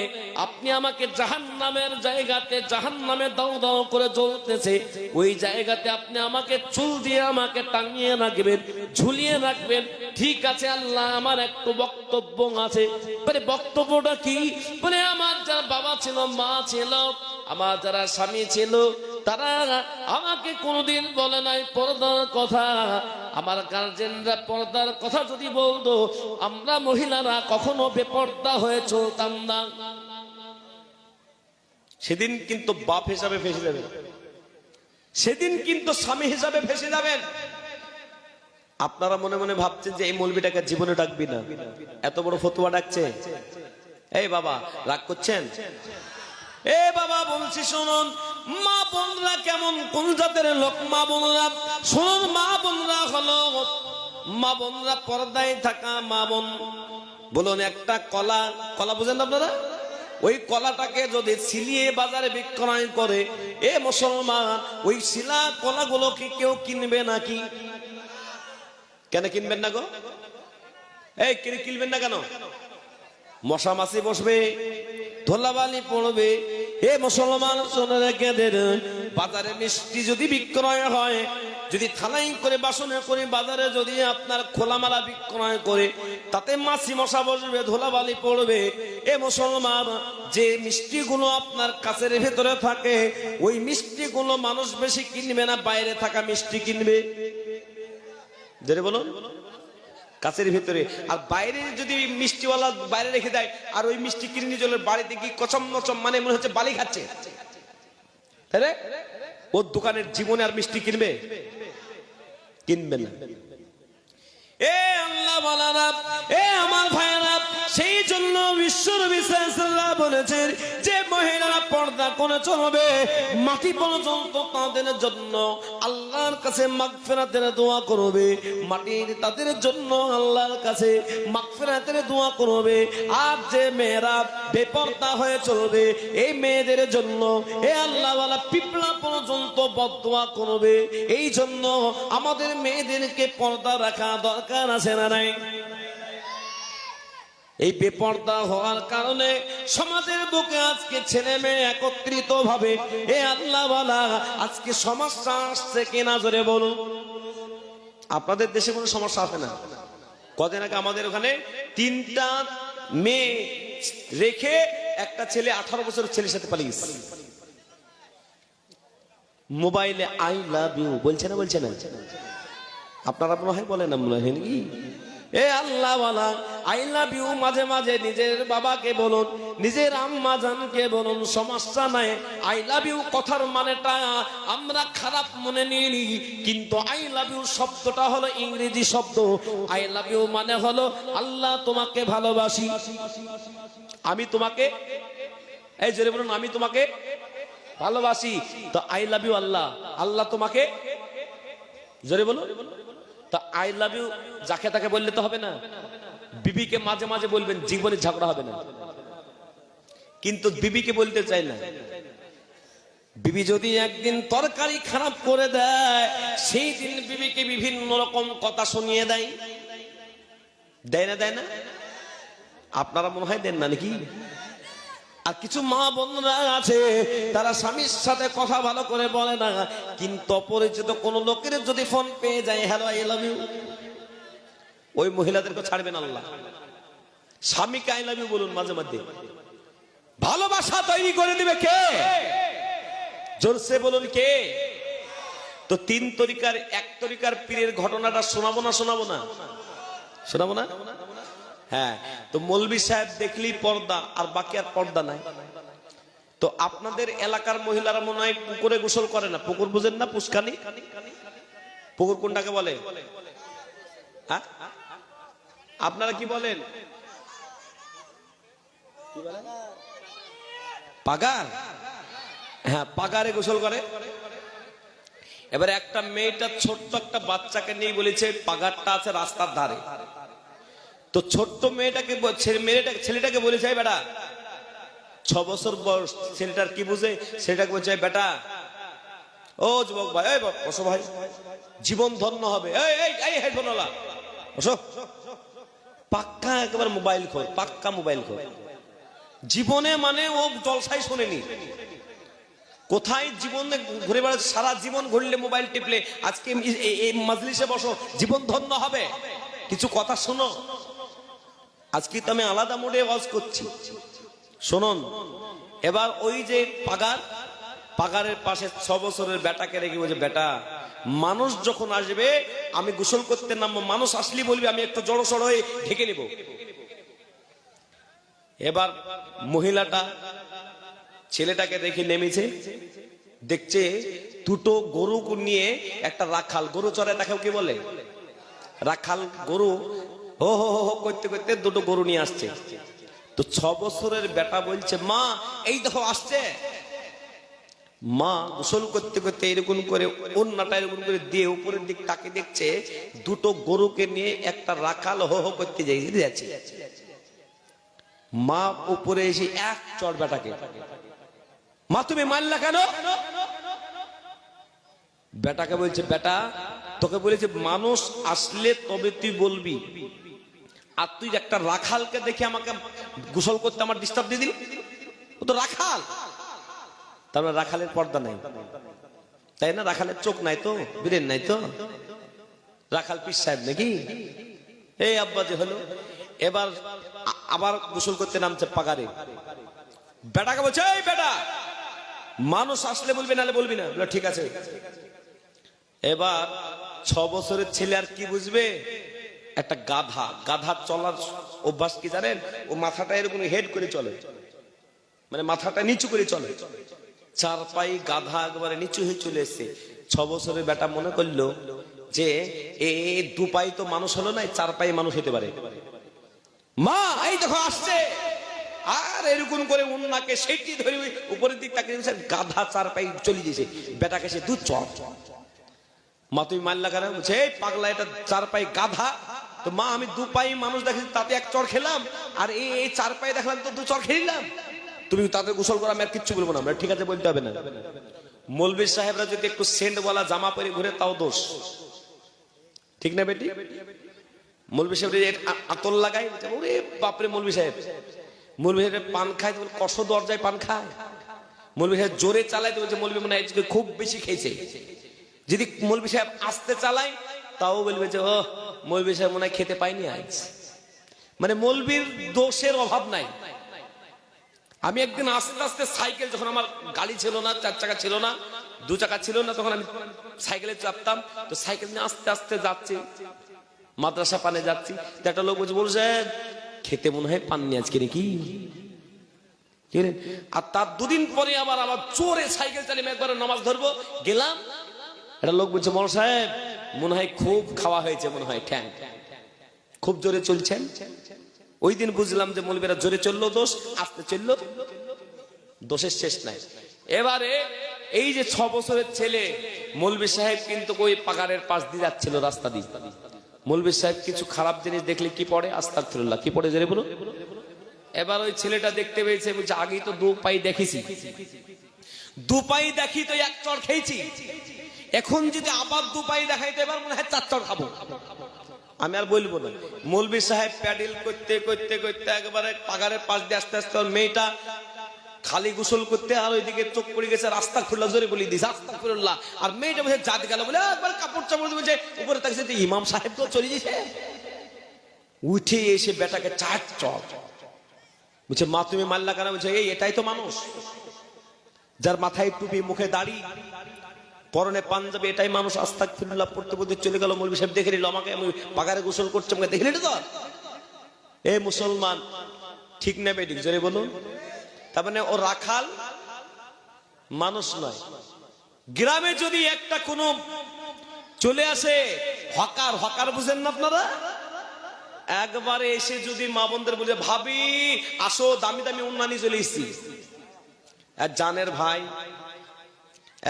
আপনি আমাকে জাহান্নামের জায়গাতে, জাহান্নামে দাও দাও করে জ্বলতেছে, ওই জায়গাতে আপনি আমাকে চুল দিয়ে আমাকে টাঙিয়ে রাখবেন, ঝুলিয়ে রাখবেন। ঠিক আছে আল্লাহ, আমার একটু বক্তব্য আছে। বলে বক্তব্যটা কি? বলে আমার যারা বাবা ছিল, মা ছিল, আমার যারা স্বামী ছিল, তারা আমাকে কোনোদিন বলে নাই পর্দার কথা। আমার গার্জেনরা পর্দার কথা যদি বলতো, আমরা মহিলারা কখনো বেপর্দা হয়ে চলতাম না। সেদিন কিন্তু বাপ হিসাবে ফেসে যাবেন, সেদিন কিন্তু স্বামী হিসাবে ফেসে যাবেন। আপনারা মনে মনে ভাবছেন যে এই মৌলবীটাকে জীবনে ডাকবি না, এত বড় ফতোয়া ডাকছে। এই বাবা রাগ করছেন? এ বাবা বলছি শুনুন, মা বোনরা কেমন, কোন জাতের লোক মা বোনরা? শুনুন, মা বোনরা হলো, মা বোনরা পর্দায় থাকা মা বোন। বলুন, একটা কলা, কলা বুঝেন আপনারা? ওই কলাটাকে যদি ছিলিয়ে বাজারে বিক্রয় করে, এ মুসলমান, ওই শিলা কলাগুলো কি কেউ কিনবে নাকি? কেন কিনবেন না গো? এই কিনবেন না কেন? মশা মাছি বসবে, ধুলাবালি পড়বে। এ মুসলমান শুনে রেখে দেন, বাজারে মিষ্টি যদি বিক্রয় হয়, যদি থালাই করে বাসনে করে বাজারে যদি আপনার খোলামালা বিক্রয় করে, তাতে মাছি মশা বসবে, ধুলাবালি পড়বে। এ মুসলমান, যে মিষ্টিগুলো আপনার কাছের ভেতরে থাকে, ওই মিষ্টিগুলো মানুষ বেশি কিনবে না, বাইরে থাকা মিষ্টি কিনবে। যেটা বলুন, কাছের ভিতরে। আর বাইরে যদি মিষ্টিওয়ালা বাইরে রেখে দেয়, আর ওই মিষ্টি কিনে চলে বাড়িতে কি কচম নচম, মানে মনে হচ্ছে বালি খাচ্ছে। তাই না? ওর দোকানের জীবনে আর মিষ্টি কিনবে? কিনবে না। এ আল্লাহ বালারা, এ আমার ভাইরা, সেই জন্য বিশ্বনবী সাল্লাল্লাহু আলাইহি বলেছেন যে মহিলারা পর্দা করে চলবে, মাটি পর্যন্ত তাদের জন্য আল্লাহর কাছে মাগফিরাতের দোয়া করবে, মাটির তাদের জন্য আল্লাহর কাছে মাগফিরাতের দোয়া করবে। আর যে মেয়েরা বেপর্দা হয়ে চলবে, এই মেয়েদের জন্য এ আল্লাহ ওয়ালা পিপলা পর্যন্ত বদদোয়া করবে। এই জন্য আমাদের মেয়েদেরকে পর্দা রাখা দরকার আছে না নাই? এই বেপর্দা হওয়ার কারণে সমাজের বুকে আজকে ছেলে মেয়ে একত্রিত ভাবে এ আল্লাহ ওয়ালা আজকে সমস্যা আসছে কিনা জোরে বলুন। আপনাদের দেশে কোনো সমস্যা আসে না? কদিন আগে আমাদের ওখানে 3টা মেয়ে রেখে একটা ছেলে 18 বছরের ছেলের সাথে পালিয়ে গেছে। মোবাইলে আই লাভ ইউ বলছে না? বলছে না? আপনারা মনে হয় বলেন না? মনে হয় নাকি? এ আল্লাহ ওয়ালা আই লাভ ইউ মাঝে মাঝে নিজের বাবাকে বলুন, নিজের আম্মা জানকে বলুন, সমস্যা নাই। আই লাভ ইউ কথার মানেটা আমরা খারাপ মনে নিই, কিন্তু আই লাভ ইউ শব্দটা হলো ইংরেজি শব্দ। আই লাভ ইউ মানে হলো আল্লাহ তোমাকে ভালোবাসি, আমি তোমাকে, এই জোরে বলুন, আমি তোমাকে ভালোবাসি। তো আই লাভ ইউ আল্লাহ, আল্লাহ তোমাকে, জোরে বলুন। তা আই লাভ ইউ যাকে তাকে বললে তো হবে না। বিবিকে মাঝে মাঝে বলবেন, জীবনে ঝগড়া হবে না। কিন্তু বিবিকে বলতে চাই না। বিবি যদি একদিন তরকারি খারাপ করে দেয়, সেই দিন বিবিকে বিভিন্ন রকম কথা শুনিয়ে দেয়। দেয় না? দেয় না? আপনারা মনে হয় দেন না নাকি? আর কিছু মা বোনরা আছে, তারা স্বামীর সাথে কথা ভালো করে বলে না, কিন্তু অপরিচিত কোন লোকের যদি ফোন পেয়ে যায়, হ্যালো আই লাভ ইউ, ওই মহিলাদেরকে ছাড়বেন আল্লাহ। স্বামীকে আই লাভ ইউ বলুন মাঝে মাঝে। ভালোবাসা তৈরি করে দিবে কে? জোরসে বলুন কে? তো 3 তরিকার 1 তরিকার পীরের ঘটনাটা শোনাবো না? শোনাবো না? শোনাবো না? হ্যাঁ। তো মৌলভী সাহেব দেখলি পর্দা, আর বাকি আর পর্দা নাই। তো আপনাদের এলাকার মহিলারা মনে হয় পুকুরে গোসল করে না। পুকুর বুঝেন না? পুষ্কানি। পুকুর কোনটাকে বলে? হ্যাঁ, আপনারা কি বলেন? পাগার। হ্যাঁ, পাগারে গোসল করে। এবার একটা মেয়েটা ছোট্ট একটা বাচ্চাকে নিয়ে বলেছে পাগারটা আছে রাস্তার ধারে। তো ছোট্ট ছেলেটাকে বলেছে, বেটা 6 বছর বয়স, ছেলেটার কি বুঝে, ছেলেটাকে বলছে বেটা, ও যুবক ভাই, এই বসো ভাই, জীবন ধন্য হবে। এই হেডফোনওয়ালা বসো। পাক্কা একেবারে মোবাইল খোর, পাক্কা মোবাইল খোর। জীবনে মানে ও জলসাই শোনেনি। কোথায় জীবনে ঘুরে বেড়াচ্ছে, সারা জীবন ঘুরলে মোবাইল টিপলে, আজকে এই মাজলিসে বসো, জীবন ধন্য হবে। কিছু কথা শোনো। আজকে তো আমি আলাদা মোডে ওয়াজ করছি, শুনুন। এবার ওই যে পাগারের পাশে 6 বছরের বেটাকে রেখে বলছে, বেটা মানুষ যখন আসবে আমি গোসল করতে নামবো, মানুষ আসলি বলবি আমি একটু জড়সড় হয়ে ঢেকে নেব। এবার মহিলাটা ছেলেটাকে রেখে নেমেছে, দেখছে 2টো গরু নিয়ে একটা রাখাল, গরু চড়ায় তাকেও কি বলে? রাখাল গরু হো হো হো করতে করতে 2টো গরু নিয়ে আসছে। তো 6 বছরের বেটা বলছে, মা এই দেখো আসছে। মা গোসল করতে করতে এরকম করে ওন্নাটা এরকম করে দিয়ে উপরের দিক তাকে দেখছে 2টো গরুকে নিয়ে একটা রাখাল হো হো করতে যাচ্ছে। মা উপরে এসে এক চড় বেটাকে, মা তুমি মারলা কেন? বেটাকে বলছে, বেটা তোকে বলেছে মানুষ আসলে তবে তুই বলবি, আর তুই একটা রাখালকে দেখে আমাকে গোসল করতে আমার ডিস্টার্ব দিয়ে দিল। ও তো রাখাল, তার মানে রাখালের পর্দা নাই, তাই না? রাখালের চোখ নাই তো, বীরেন নাই তো, রাখাল পীর সাহেব নাকি? এই আব্বা যে হলো। এবার আবার গোসল করতে নামছে পাগারে। বেটাকে বলছে, এই বেটা মানুষ আসলে বলবি নাহলে বলবি না। ঠিক আছে। এবার 6 বছরের ছেলে আর কি বুঝবে? একটা গাধা চলার অভ্যাস কি জানেন? ও মাথাটা এরকম হেড করে চলে, মানে মাথাটা নিচু করে চলে। চারপাই গাধা একবারে নিচু হয়ে চলে এসছে। 6 বছরের বেটা মনে করলো যে এ দুপাই তো মানুষ হলো না, চারপাই মানুষ হতে পারে। মা এই দেখো আসছে, আর এরকম করে উন্নাকে সেটি ধরে উপরের দিক তাকে গাধা চারপাই চলে গেছে। বেটাকে সে দুধ চট, মা তুমি মারলা কেন? বলছে এই পাগলা, এটা চারপাই গাধা। তো মা আমি দুপাই মানুষ দেখেছি, তাতে এক চড় খেলাম, আর এই চারপাই দেখলাম তো 2 চড় খেলাম। তুমি তাদের গোসল করা, আমি আর কিচ্ছু বলবো না। ঠিক আছে বলতে হবে না। মৌলভী সাহেবরা যদি একটু সেন্টওয়ালা জামা পরে ঘুরে তাও দোষ, ঠিক না বেটি? মৌলভী সাহেব আতর লাগাই, ওরে বাপরে মৌলভী সাহেব, মৌলভী সাহেব পান খায় তো কষ দরজায় পান খায়। মৌলভী সাহেব জোরে চালায় তো বলছে মৌলভী মনে হয় খুব বেশি খেয়েছে। যদি মৌলভী সাহেব আস্তে চালায় তাও বলবে যে ও মৌলভী সাহেব মনে হয় খেতে পাইনি আজ। মানে মৌলভীর দোষের অভাব নাই। আমি একদিন আস্তে আস্তে সাইকেল, যখন আমার গাড়ি ছিল না, 4 চাকা ছিল না, 2 চাকা ছিল না, তখন আমি সাইকেলে চাপতাম। তো সাইকেল নিয়ে আস্তে আস্তে যাচ্ছি, মাদ্রাসা পানে যাচ্ছি, তো একটা লোক বলছে খেতে মনে হয় পাননি আজকে নাকি। আর তার 2 দিন পরে আবার জোরে সাইকেল চালিয়ে একবার নামাজ ধরবো গেলাম, একটা লোক বলছে মৌলানা সাহেব মনে হয় খুব খাওয়া হয়েছে, মনে হয় ঠ্যাং খুব জোরে চলছেন। ওই দিন বুঝলাম যে মৌলবীরা জোরে চললো দোষ, আস্তে চললো দোষের শেষ নাই। এবারে এই যে 6 বছরের ছেলে, মৌলভী সাহেব কিন্তু ওই পাগারের পাশ দিয়ে যাচ্ছিল রাস্তা দিয়ে। মৌলভী সাহেব কিছু খারাপ জিনিস দেখলে কি পড়ে? আস্তাগফিরুল্লাহ, কি পড়ে জেরে বলো। এবার ওই ছেলেটা দেখতে পেয়েছে, বলছে আগেই তো 2 পাই দেখেছি, 2 পাই দেখি তো 1 চড় খেয়েছি, এখন যদি আবার 2 পাই দেখাইতে এবার মনে হয় 4 চড় খাবো। আমি আর বলবো না। মৌলভী সাহেব প্যাডেল করতে করতে করতে একবারে পাগারের পাশ দিয়ে আস্তে আস্তে মেয়েটা খালি গোসল করতে, আর ওইদিকে চোখ পড়ে গেছে, রাস্তা খুললা জোরে বলি দিস আস্তাগফিরুল্লাহ। আর মেয়েটা বসে জাত গেল বলে একবার কাপড় চাপড় দিয়ে উপরে তাকিয়েছে, ইমাম সাহেব তো চলে গেছে। উঠে এসে বেটাকে 4 চড়। বলছে মা তুমি মারলা কেন? বলছে এই এটাই তো মানুষ, যার মাথায় টুপি, মুখে দাড়ি, পরনে পাঞ্জাবি, এটাই মানুষ। আস্তাগফিরুল্লাহ পড়তে পড়তে চলে গেল। মৌলভী সাহেব দেখে নিল আমাকে, আমি পাগারে গোসল করছি, আমাকে দেখে নিল। তো এ মুসলমান ঠিক না বেঠিক জোরে বলুন। তার মানে ও রাখাল মানুষ নয়। গ্রামে যদি একটা কোনো চলে আসে হকার, হকার বুঝেন না আপনারা? একবারে এসে যদি মা বোনদের বলে ভাবি আসো দামি দামি উন্নানি চলে এসছি, আর জানের ভাই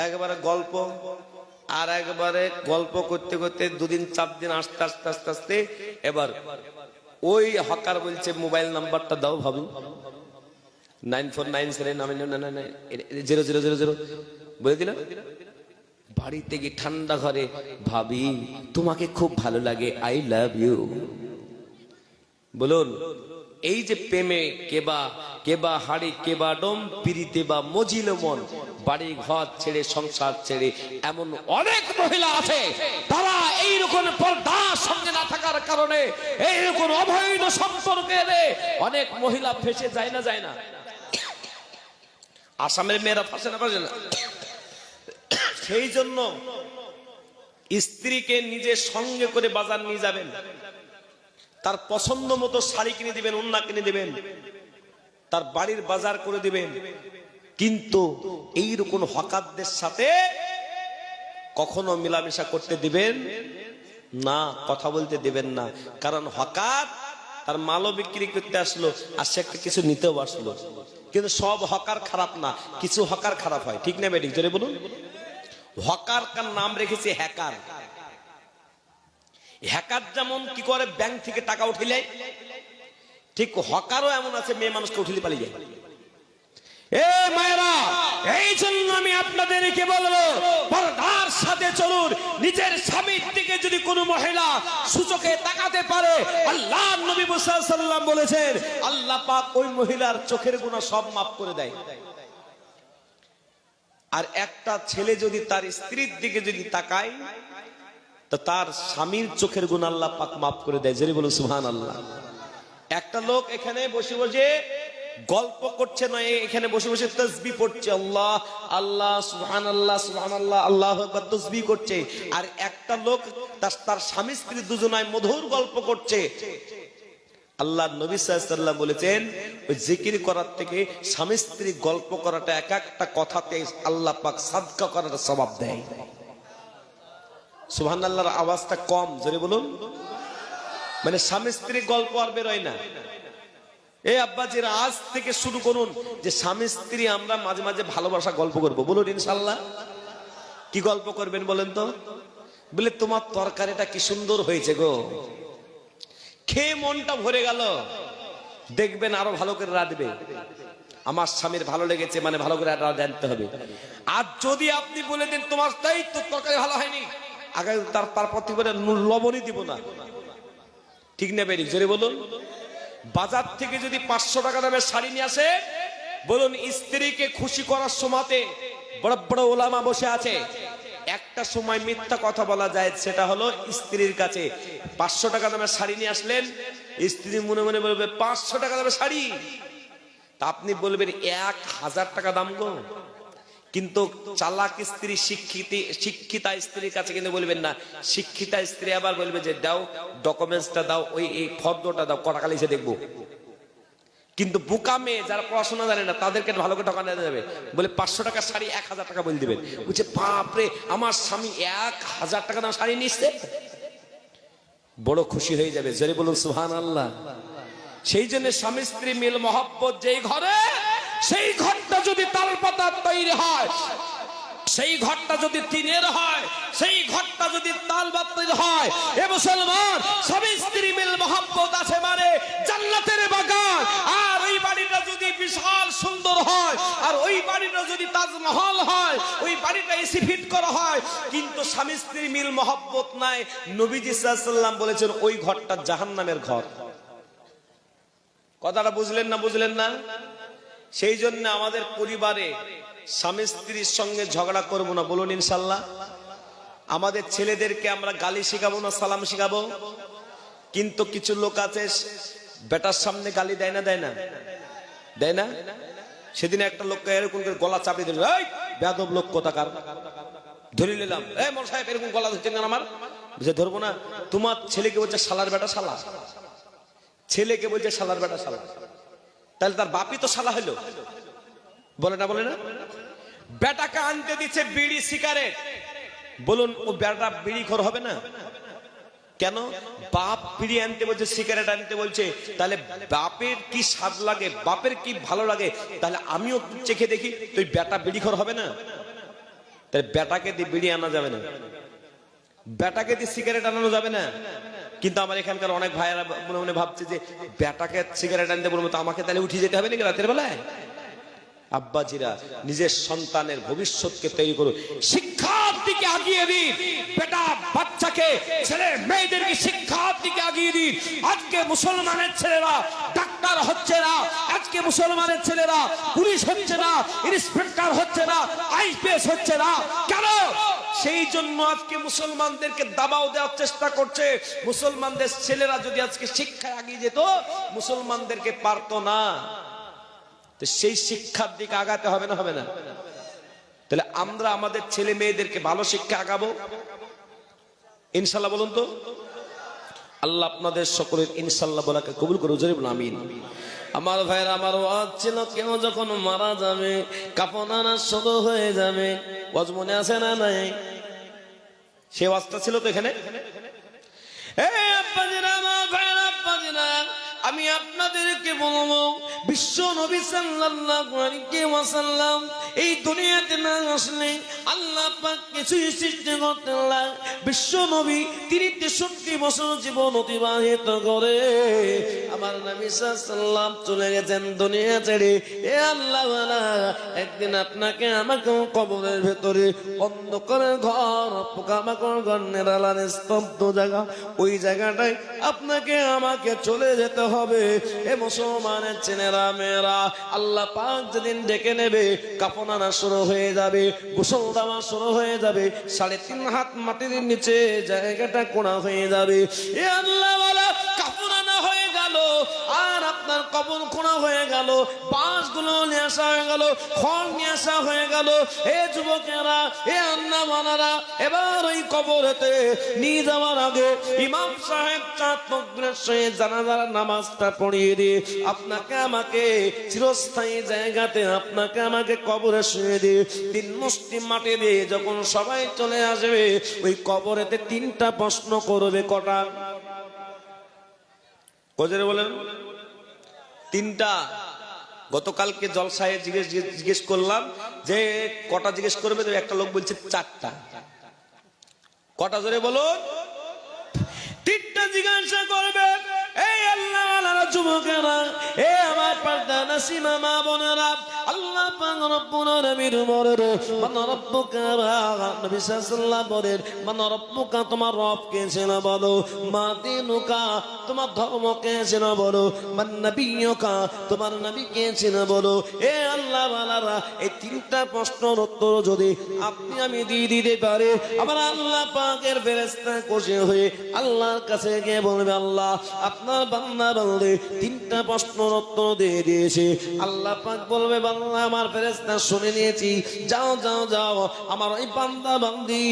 একবারে গল্প, আর একবারে গল্প করতে করতে 2 দিন 4 দিন আস্তে আস্তে আস্তে আস্তে এবার ওই হকার বলছে মোবাইল নাম্বারটা দাও ভাবি, 9497 বলে দিল। বাড়িতে গিয়ে ঠান্ডা ঘরে, ভাবি তোমাকে খুব ভালো লাগে, আই লাভ ইউ। বলুন এই যে প্রেমে কেবা কেবা হাড়ি কেবা ডোম পিরিতে বা মজিল মন, বাড়ি ঘর ছেড়ে সংসার ছেড়ে এমন অনেক মহিলা আছে, তারা এইরকম পর্দার সঙ্গে না থাকার কারণে এইরকম অবৈধ সম্পর্কে অনেক মহিলা ফেসে যায় না, যায় না। আসামের মেয়েরা ফাঁসে না, ফাঁসে না। সেই জন্য স্ত্রীকে নিজের সঙ্গে করে বাজার নিয়ে যাবেন, তার পছন্দ মতো শাড়ি কিনে দিবেন, ওড়না কিনে দিবেন, তার বাড়ির বাজার করে দিবেন। কিন্তু এইরকম হকারদের সাথে কখনো মেলামেশা করতে দিবেন না, কথা বলতে দিবেন না। কারণ হকার তার মালও বিক্রি করতে আসলো, আর সে একটা কিছু নিতেও আসলো। কিন্তু সব হকার খারাপ না, কিছু হকার খারাপ হয়, ঠিক না বেঠিক জোরে বলুন। হকার কার নাম রেখেছে হ্যাকার। হ্যাকার যেমন কি করে ব্যাংক থেকে টাকা উঠিলে, ঠিক হকারও এমন আছে মেয়ে মানুষকে উঠিলে পালিয়ে যায়। এ মায়েরা, এই জন্য আমি আপনাদেরকে বলবো পর্দার সাথে চলুন। নিজের স্বামীর দিকে যদি কোনো মহিলা সূচকে তাকাতে পারে, আল্লাহ নবী মুহাম্মদ সাল্লাল্লাহু আলাইহি ওয়াসাল্লাম বলেছেন আল্লাহ পাক ওই মহিলার চোখের গুনাহ সব মাফ করে দেয়। আর একটা ছেলে যদি তার স্ত্রীর দিকে যদি তাকায়, তো তার স্বামীর চোখের গুনাহ আল্লাহ পাক মাফ করে দেয়। জেরে বলুন সুবহানাল্লাহ। একটা লোক এখানে বসে বসে গল্প করছে নয়, এখানে বসে বসে তাসবিহ পড়ছে, আল্লাহ আল্লাহ সুবহানাল্লাহ সুবহানাল্লাহ আল্লাহু আকবার তাসবিহ করছে। আর একটা লোক তার স্বামী স্ত্রী দুজনায় মধুর গল্প করছে, আল্লাহ নবী সাল্লাল্লাহু আলাইহি ওয়াসাল্লাম বলেছেন ওই জিকির করার থেকে স্বামী স্ত্রী গল্প করাটা এক একটা কথাতে আল্লাহ পাক সাদকা করার সওয়াব দেয়। সুবহানাল্লাহর আওয়াজটা কম, জোরে বলুন। মানে স্বামী স্ত্রী গল্প আর বেরোয় না। এই আব্বাজিরা আজ থেকে শুরু করুন যে স্বামী স্ত্রী আমরা মাঝে মাঝে ভালোবাসা গল্প করবো, বলুন ইনশাআল্লাহ। কি গল্প করবেন বলেন তো? বলে তোমার তরকারিটা কি সুন্দর হয়েছে গো, খেয়ে মনটা ভরে গেল, দেখবেন আরো ভালো করে রাঁধবে। আমার স্বামীর ভালো লেগেছে মানে ভালো করে রাঁধতে হবে। আর যদি আপনি বলে দেন তোমার তাই তো তরকারি ভালো হয়নি, আগে তারপর থেকে লবণই দিব না, ঠিক না বেরিক, জোরে বলুন। বাজার থেকে যদি 500 টাকা দামের শাড়ি নিয়ে আসে, বলুন স্ত্রীকে খুশি করার সময়তে বড় বড় ওলামা বসে আছে, একটা সময় মিথ্যা কথা বলা যায়, সেটা হলো স্ত্রীর কাছে 500 টাকা দামের শাড়ি নিয়ে আসলেন, স্ত্রী মনে মনে বলবে 500 টাকা দামের শাড়ি, তা আপনি বলবেন 1000 টাকা দাম গো। কিন্তু চালাক স্ত্রী শিক্ষিতা স্ত্রীর কাছে কিন্তু বলবেন না। শিক্ষিতা স্ত্রী আবার বলবে যে দাও ডকুমেন্টসটা দাও, ওই এই ফর্দটা দাও, কটা কালি সে দেখবো। কিন্তু বোকা মেয়ে যারা পড়াশোনা জানে না তাদেরকে ভালো করে টাকা নিয়ে যাবে, বলে 500 টাকার শাড়ি 1000 টাকা বলে দিবেন। বলছে বাপরে আমার স্বামী 1000 টাকা দাম শাড়ি নিচ্ছে, বড় খুশি হয়ে যাবে, জোরে বলুন সুবহানাল্লাহ। সেই জন্য স্বামী স্ত্রী মিল মহব্বত যেই ঘরে, সেই ঘরটা যদি তাল পাতার তৈরি হয়, সেই ঘরটা যদি টিনের হয়, সেই ঘরটা যদি তাল বাতির হয়, এ মুসলমান স্বামী স্ত্রী মিল মহব্বত আছে মানে জান্নাতের বাগান। আর ওই বাড়িটা যদি বিশাল সুন্দর হয়, আর ওই বাড়িটা যদি তাজমহল হয়, ওই বাড়িটা এসি ফিট করা হয়, কিন্তু স্বামী স্ত্রী মিল মহব্বত নাই, নবীজি সাল্লাল্লাহু আলাইহি ওয়াসাল্লাম বলেছেন ওই ঘরটা জাহান্নামের ঘর। কথাটা বুঝলেন না? বুঝলেন না? সেই জন্য আমাদের পরিবারে স্বামী স্ত্রীর সঙ্গে ঝগড়া করব না, বলুন ইনশাআল্লাহ। আমাদের ছেলেদেরকে আমরা গালি শিখাবো না, সালাম শিখাবো। কিন্তু কিছু লোক আছে বেটার সামনে গালি দেয় না, দেয় না, দেয় না। সেদিন একটা লোককে এরকম করে গলা চাপিয়ে দিল, এই বেয়াদব লোক কোথাকার, ধরে নিলাম, এই মোর সাহেব এরকম গলা ধরছেন কেন আমার? বুঝে ধরবো না। তোমার ছেলেকে বলছে শালার বেটা শালা, ছেলেকে বলছে শালার বেটা শালা, তাহলে তার বাপই তো শালা হলো, বলে না? বলে না? বেটাকে আনতে দিচ্ছে বিড়ি সিগারেট, বলুন ও বেটা বিড়িখোর হবে না? কেন? বাপ বিড়ি আনতে বলছে, সিগারেট আনতে বলছে, তাহলে বাপের কি স্বাদ লাগে, বাপের কি ভালো লাগে, তাহলে আমিও চেখে দেখি, তুই বেটা বিড়িখোর হবে না? তাহলে বেটাকে দিয়ে বিড়ি আনা যাবে না, বেটাকে দিয়ে সিগারেট আনানো যাবে না। কিন্তু আমার এখানকার অনেক ভাইয়েরা মনে মনে ভাবছে যে বেটাকে সিগারেট আনতে বলবো তো আমাকে তাহলে উঠে যেতে হবে নাকি রাতের বেলায়? আব্বাজিরা নিজের সন্তানের ভবিষ্যৎকে তৈরি করুন, শিক্ষার দিকে আগিয়ে দিন, বেটা বাচ্চাকে ছেলে মেয়েদেরকে শিক্ষার দিকে আগিয়ে দিন। আজকে মুসলমানের ছেলেরা ডাক্তার হচ্ছে না, আজকে মুসলমানের ছেলেরা পুলিশ হচ্ছে না, ইন্সপেক্টর হচ্ছে না, আইপিএস হচ্ছে না। কেন? সেই জন্য আজকে মুসলমানদেরকে দাবাও দেওয়ার চেষ্টা করছে। মুসলমানদের ছেলেরা যদি আজকে শিক্ষায় আগিয়ে যেত, মুসলমানদেরকে পারতো না। তো সেই শিক্ষার দিকে আগাতে হবে না, হবে না? তাহলে আমরা আমাদের ছেলে মেয়েদেরকে ভালো শিক্ষা আগাবো ইনশাল্লাহ, বলুন তো। আল্লাহ আপনাদের সকলের ইনশাল্লাহ বলাকে কবুল করুন, জোরে বলুন আমিন। আমার ভাইয়ের, আমার ওয়াজ ছিল কেউ যখন মারা যাবে কাফন আনা শুরু হয়ে যাবে, ওয়াজ মনে আছে না নাই? সে ওয়াজটা ছিল তো এখানে। আমি আপনাদেরকে বলবো, বিশ্ব নবী সাল্লাল্লাহু আলাইহি ওয়াসাল্লাম এই দুনিয়াতে না আসলে আল্লাহ পাক কিছুই সৃষ্টি করতেন না। বিশ্ব নবী তিনি 63 বছর জীবন অতিবাহিত করে আমার নবী সাল্লাল্লাহু চলে গেছেন দুনিয়া ছেড়ে। এ আল্লাহওয়ালা, একদিন আপনাকে আমাকে কবরের ভেতরে অন্ধকারের ঘর, পোকামাকড় ঘর, নিরালার স্তব্ধ জায়গা, ওই জায়গাটায় আপনাকে আমাকে চলে যেতে হবে। এ মুসলমানের ছেলেরা মেয়েরা, আল্লাহ পাক যেদিন ডেকে নেবে কাফন আনা শুরু হয়ে যাবে, গোসল দেওয়া শুরু হয়ে যাবে, 3.5 হাত মাটির নিচে জায়গাটা কোণা হয়ে যাবে। এ আল্লাহওয়ালা, কাফন আনা হয়ে গেল, আর আপনার কবর খোঁড়া হয়ে গেল, বাঁশগুলো নিয়ে আসা হয়ে গেল, খড় নিয়ে আসা হয়ে গেল। এ যুবকেরা, এ আন্নামানারা, এবার ওই কবরেতে নিয়ে যাওয়ার আগে ইমাম সাহেব চার তাকবীরের সহিত জানাজার নামাজটা পড়িয়ে দিয়ে আপনাকে আমাকে চিরস্থায়ী জায়গাতে, আপনাকে আমাকে কবরে শুয়ে দিয়ে 3 মুষ্টি মাটি দিয়ে যখন সবাই চলে আসবে, ওই কবরেতে 3টা প্রশ্ন করবে। কটা? কজরে বলেন? 3টা। গতকালকে জলসায় জিজ্ঞেস করলাম যে কটা জিজ্ঞেস করবে, তো একটা লোক বলছে 4টা। কটা জোরে বলুন? 3টা জিজ্ঞাসা করবে। এই আল্লাহ ওয়ালারা যুবকেরা, এ আমার পর্দা নাসিমা মা বোনেরা, আল্লাহ পাক রব্বুল আলামিন বলেন মান রব্বুকা, নবী সাল্লাল্লাহু বলেন মান রব্বুকা, তোমার রব কে ছিল বলো, মা দিনুকা, তোমার ধর্ম কে ছিল বলো, মান নবিয়ুকা, তোমার নবী কে ছিল বলো। এ আল্লাহ ওয়ালারা, এই 3টা প্রশ্নের উত্তর যদি আপনি আমি দিয়ে দিতে পারি, আমার আল্লাহ পাকের ফেরেশতা খুশি হয়ে আল্লাহর কাছে গিয়ে বলবে, আল্লাহ আপনার বান্দা বান্দী 3টা প্রশ্নের উত্তর দিয়ে দিয়েছে। আল্লাহ পাক বলবে, বান্দা আমার ফেরেশতা শুনে নিয়েছি, যাও যাও যাও, আমার ওই বান্দা বান্দি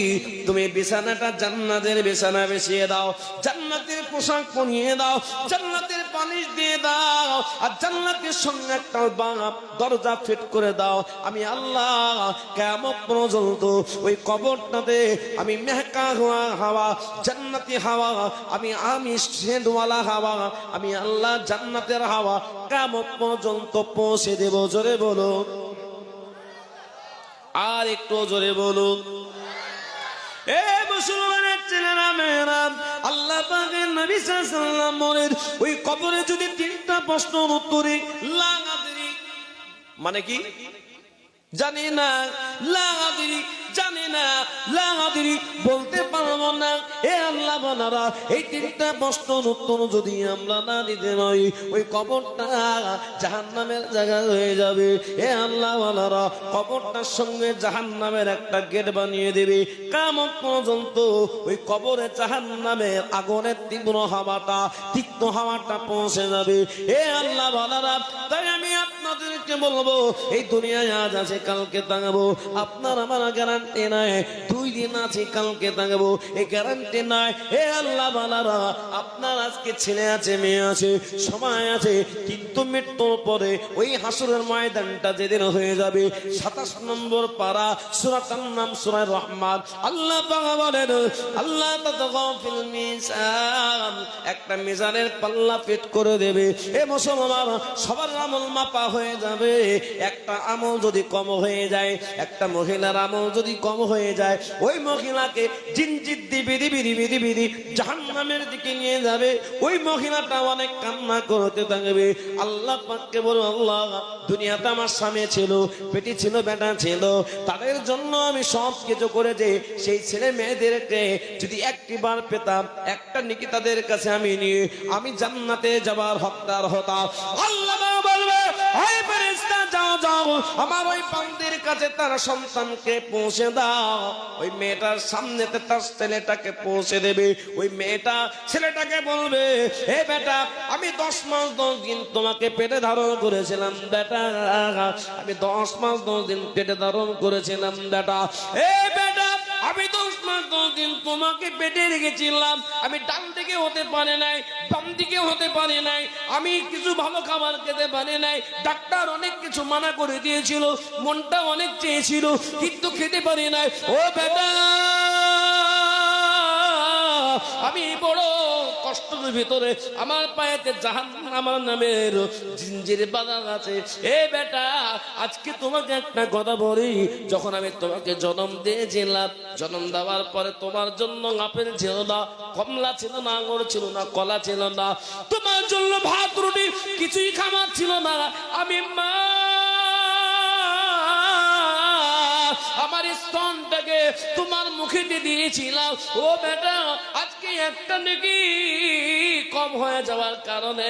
তুমি বিছানাটা জান্নাতের বিছানা বিছিয়ে দাও, জান্নাতের পোশাক পরিয়ে দাও, জান্নাতের পালিশ দিয়ে দাও, আর জান্নাতের সঙ্গে একটা দরজা ফিট করে দাও। আমি আল্লাহ কিয়ামত পর্যন্ত ওই কবরটাতে আমি মেহকা হাওয়া, জান্নাতি হাওয়া, আমি সেদওয়ালা হাওয়া, আমি আল্লাহ জান্নাতের হাওয়া কিয়ামত পর্যন্ত পৌঁছে দেব। জোরে বলো, আর একটু জোরে বলুন। এ মুসলমানের ছেলেরা মেয়েরা, আল্লাহ পাকের নবী সাল্লাল্লাহু আলাইহি ওয়াসাল্লাম বলেন, ওই কবরে যদি 3টা প্রশ্নের উত্তরে লাগাদেরি, মানে কি জানি না, লাগাদেরি জানি না, লাগাদেরি বলতে পারবো না। এ আল্লাহ বানারা, এই 3টা প্রশ্নের উত্তর যদি আমরা না দিতে পারি, ওই কবরটা জাহান্নামের জায়গা হয়ে যাবে। এ আল্লাহ বানারা, কবরটার সঙ্গে জাহান্নামের একটা গেট বানিয়ে দেবে। কিয়ামত পর্যন্ত ওই কবরে জাহান্নামের আগুনের তীব্র হাওয়াটা, তিক্ত হাওয়াটা পৌঁছে যাবে। এ আল্লাহ বানারা, তাই আমি আপনাদেরকে বলবো, এই দুনিয়ায় আজ আছে কালকে থাকবো, আপনার আমার গ্যারান্টি নাই 2 দিন আছে কালকে থাকবো, এই গ্যারান্টি নাই। হে আল্লাহ বালারা, আপনার আজকে ছেলে আছে, মেয়ে আছে, সময় আছে, কিন্তু মৃত্যুর পরে ওই হাসরের ময়দানটা যেদিন হয়ে যাবে, 27 নম্বর পারা, সূরাটার নাম সূরা রহমান। আল্লাহ পাক বলেন, আল্লাহ তাতাগাও ফিল মিজান, একটা মিজানের পাল্লা ফিট করে দেবে। এ মুসলমান, সবার আমল মাপা হয়ে যাবে। একটা আমল যদি কম হয়ে যায়, একটা মহিলার আমল যদি কম হয়ে যায়, ওই মহিলাকে জিনজিত দিবি জাহান্নামের দিকে নিয়ে যাবে। ওই মহিলাটা অনেক কান্না করতে থাকবে। আল্লাহ পাককে বলো, আল্লাহ দুনিয়াতে আমার স্বামী ছিল, পেটি ছিল, বেটা ছিল, তাদের জন্য আমি সব কিছু করেছি। সেই ছেলে মেয়েদেরকে যদি একটিবার পেতাম, একটা নেকি তাদের কাছে আমি নিয়ে আমি জান্নাতে যাবার হকদার হতাম। আল্লাহ বলবে, হে ফেরেশতা, যাও যাও, আমার ওই বান্দির কাছে তার সন্তানকে পৌঁছে দাও। ওই মেয়েটার সামনেতে তার ছেলেটাকে পৌঁছে দেবে। ওই মেয়েটা ছেলেটাকে বলবে, হে বেটা, আমি 10 মাস 10 দিন তোমাকে পেটে ধারণ করেছিলাম বেটা, আমি 10 মাস 10 দিন পেটে ধারণ করেছিলাম বেটা। এ বেটা, আমি 10 মাস 10 দিন তোমাকে পেটে রেখেছিলাম, আমি ডান দিকে হতে পারে নাই, বাম দিকে হতে পারে নাই, আমি কিছু ভালো খাবার খেতে পারি নাই, ডাক্তার অনেক কিছু মানা করে দিয়েছিল, মনটা অনেক চেয়েছিল, কিন্তু খেতে পারি নাই। ও বেটা, আমি বড় কষ্টের ভিতরে, আমার পায়েতে জাহান্নাম নামের জিঞ্জির বাঁধা আছে। এ বেটা, আজকে তোমাকে একটা কথা বলি, যখন আমি তোমাকে জন্ম দিয়েছিলাম, জন্ম দেওয়ার পরে তোমার জন্য আপেল ছিল না, কমলা ছিল না, আঙুর ছিল না, কলা ছিল না, তোমার জন্য ভাত রুটি কিছুই খাবার ছিল না। আমি মা আমার স্তনটাকে তোমার মুখে দিয়েছিলাম। ও বেটা, আজকে একটা নাকি কম হয়ে যাওয়ার কারণে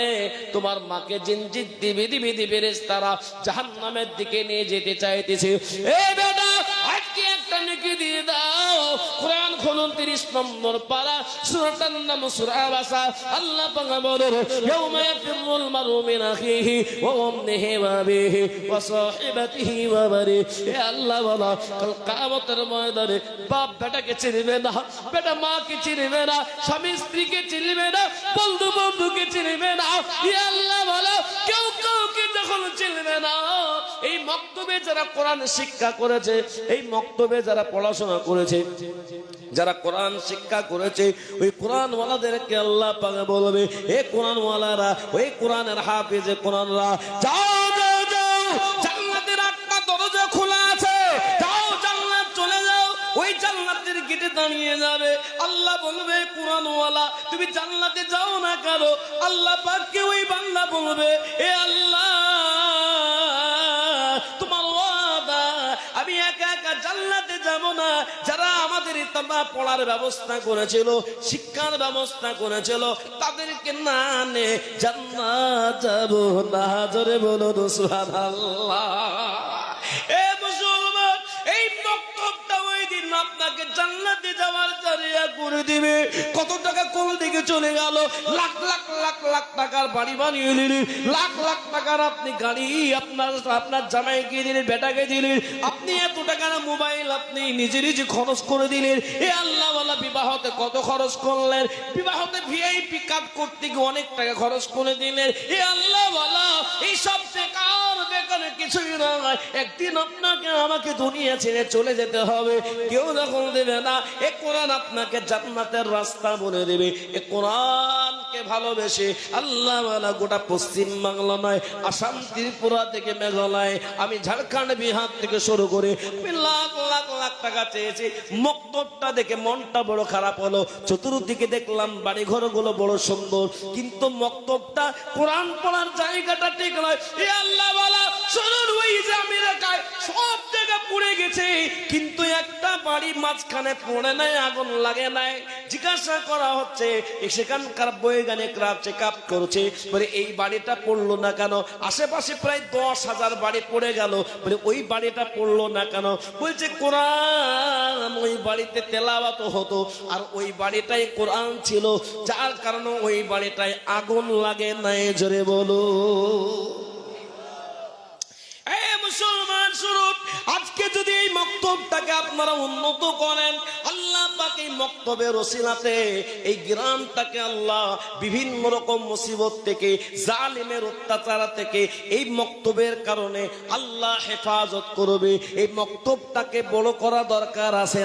তোমার মাকে জিনজিত দিবি ফেরেশতারা জাহান্নামের দিকে নিয়ে যেতে চাইতেছে। এ বেটা, আজকে একটা নাকি দিয়ে দাও। কোরআন 29 নম্বর পারা, সূরাটার নাম সূরা আবাসা। আল্লাহ পাক বলেন, ইয়াউমা ইয়াফিরুল মারউ মিন আখিহি ওয়া উম্মিহি ওয়া আবিহি ওয়া সাহিবাতিহি ওয়া বানি। হে আল্লাহ বলা, কাল কিয়ামতের ময়দানে বাপ বেটাকে চিনবে না, বেটা মাকে চিনবে না, স্বামী স্ত্রীকে চিনবে না, বন্ধু বন্ধুকে চিনবে না। হে আল্লাহ বলা, কেউ কাউকে যখন চিনবে না, এই মক্তবে যারা কোরআন শিক্ষা করেছে, এই মক্তবে যারা পড়াশোনা করেছে, যারা কোরআন শিক্ষা করেছে, ওই কোরআন ওয়ালাদেরকে আল্লাহ পাক বলবে, হে কোরআন ওয়ালারা, ওই কোরআনের হাফেজে কোরআনরা, যাও যাও যাও, জান্নাতের একটা দরজা খোলা আছে, যাও জান্নাত চলে যাও। ওই জান্নাতের গেটে দাঁড়িয়ে যাবে, আল্লাহ বলবে, কোরআন ওয়ালা তুমি জান্নাতে যাও না কেন? আল্লাহ পাককে ওই বান্দা বলবে, হে আল্লাহ, তোমার ওয়াদা আমি একা একা জান্নাতে যাব না। যারা আমাদের ইতামা পড়ার ব্যবস্থা করেছিল, শিক্ষার ব্যবস্থা করেছিল, তাদেরকে না নে জান্নাত যাব না। জোরে বলুন সুবহানাল্লাহ। এ মুসলমান, এই মক্তবটা ওই দিন আপনাকে জান্নাতে যাওয়ার জারিয়া করে দিবে। কত টাকা কোন দিকে চলে গেল? লাখ লাখ লাখ লাখ টাকার বাড়ি বানিয়ে দিলেন, লাখ লাখ টাকার আপনি গাড়ি আপনার জামাইকে দিলেন, বেটাকে দিলেন, আপনি এত টাকার মোবাইল আপনি নিজে নিজে খরচ করে দিলেন। এ আল্লাহ ওয়ালা, বিবাহতে কত খরচ করলেন? বিবাহতে ভিআইপি কার্ড করতে গিয়ে অনেক টাকা খরচ করে দিলেন। এ আল্লাহ ওয়ালা, এই সব বেকার বেকার কিছুই নয়। একদিন আপনাকে আমাকে দুনিয়া ছেড়ে চলে যেতে হবে, কেউ যখন দেবে না। এ কোরআন আপনাকে জান্নাতের রাস্তা বলে দেবে। এ কোরআনকে ভালোবেসে আল্লাহ ওয়ালা গোটা পশ্চিম বাংলা নয়, আসাম ত্রিপুরা থেকে মেঘালয়, আমি ঝাড়খণ্ড বিহার থেকে শুরু করে আমি লাখ লাখ লাখ টাকা চেয়েছি। মক্তবটা দেখে মনটা বড় খারাপ হলো। চতুর্দিকে দেখলাম বাড়ি ঘরগুলো বড় সুন্দর, কিন্তু মক্তবটা কোরআন পড়ার জায়গাটা ঠিক নয়। এ আল্লাহ ওয়ালা, শুনুন, ওই যে আমি এলাকায় সব জায়গা পুড়ে গেছে, কিন্তু একটা বাড়ি মাঝখানে পড়ে নাই, আগুন লাগে নাই। জিজ্ঞাসা করা হচ্ছে, সেখানকার বৈজ্ঞানিকরা চেক আপ করছে, বলে এই বাড়িটা পড়লো না কেন? আশেপাশে প্রায় 10,000 বাড়ি পড়ে গেল, বলে ওই বাড়িটা পড়লো না কেন? বলছে কোরআন ওই বাড়িতে তেলাওয়াত হতো, আর ওই বাড়িটাই কোরআন ছিল, যার কারণে ওই বাড়িটায় আগুন লাগে নাই। জোরে বলো। মুসলমান শুনুন, আজকে যদি এই মক্তবটাকে আপনারা উন্নত করেন, আল্লাহ পাক এই মক্তবের ওসিলাতে এই গ্রামটাকে আল্লাহ বিভিন্ন রকম মুসিবত থেকে, জালিমের অত্যাচার থেকে এই মক্তবের কারণে আল্লাহ হেফাজত করবে। এই মক্তবটাকে বড় করা দরকার আছে না?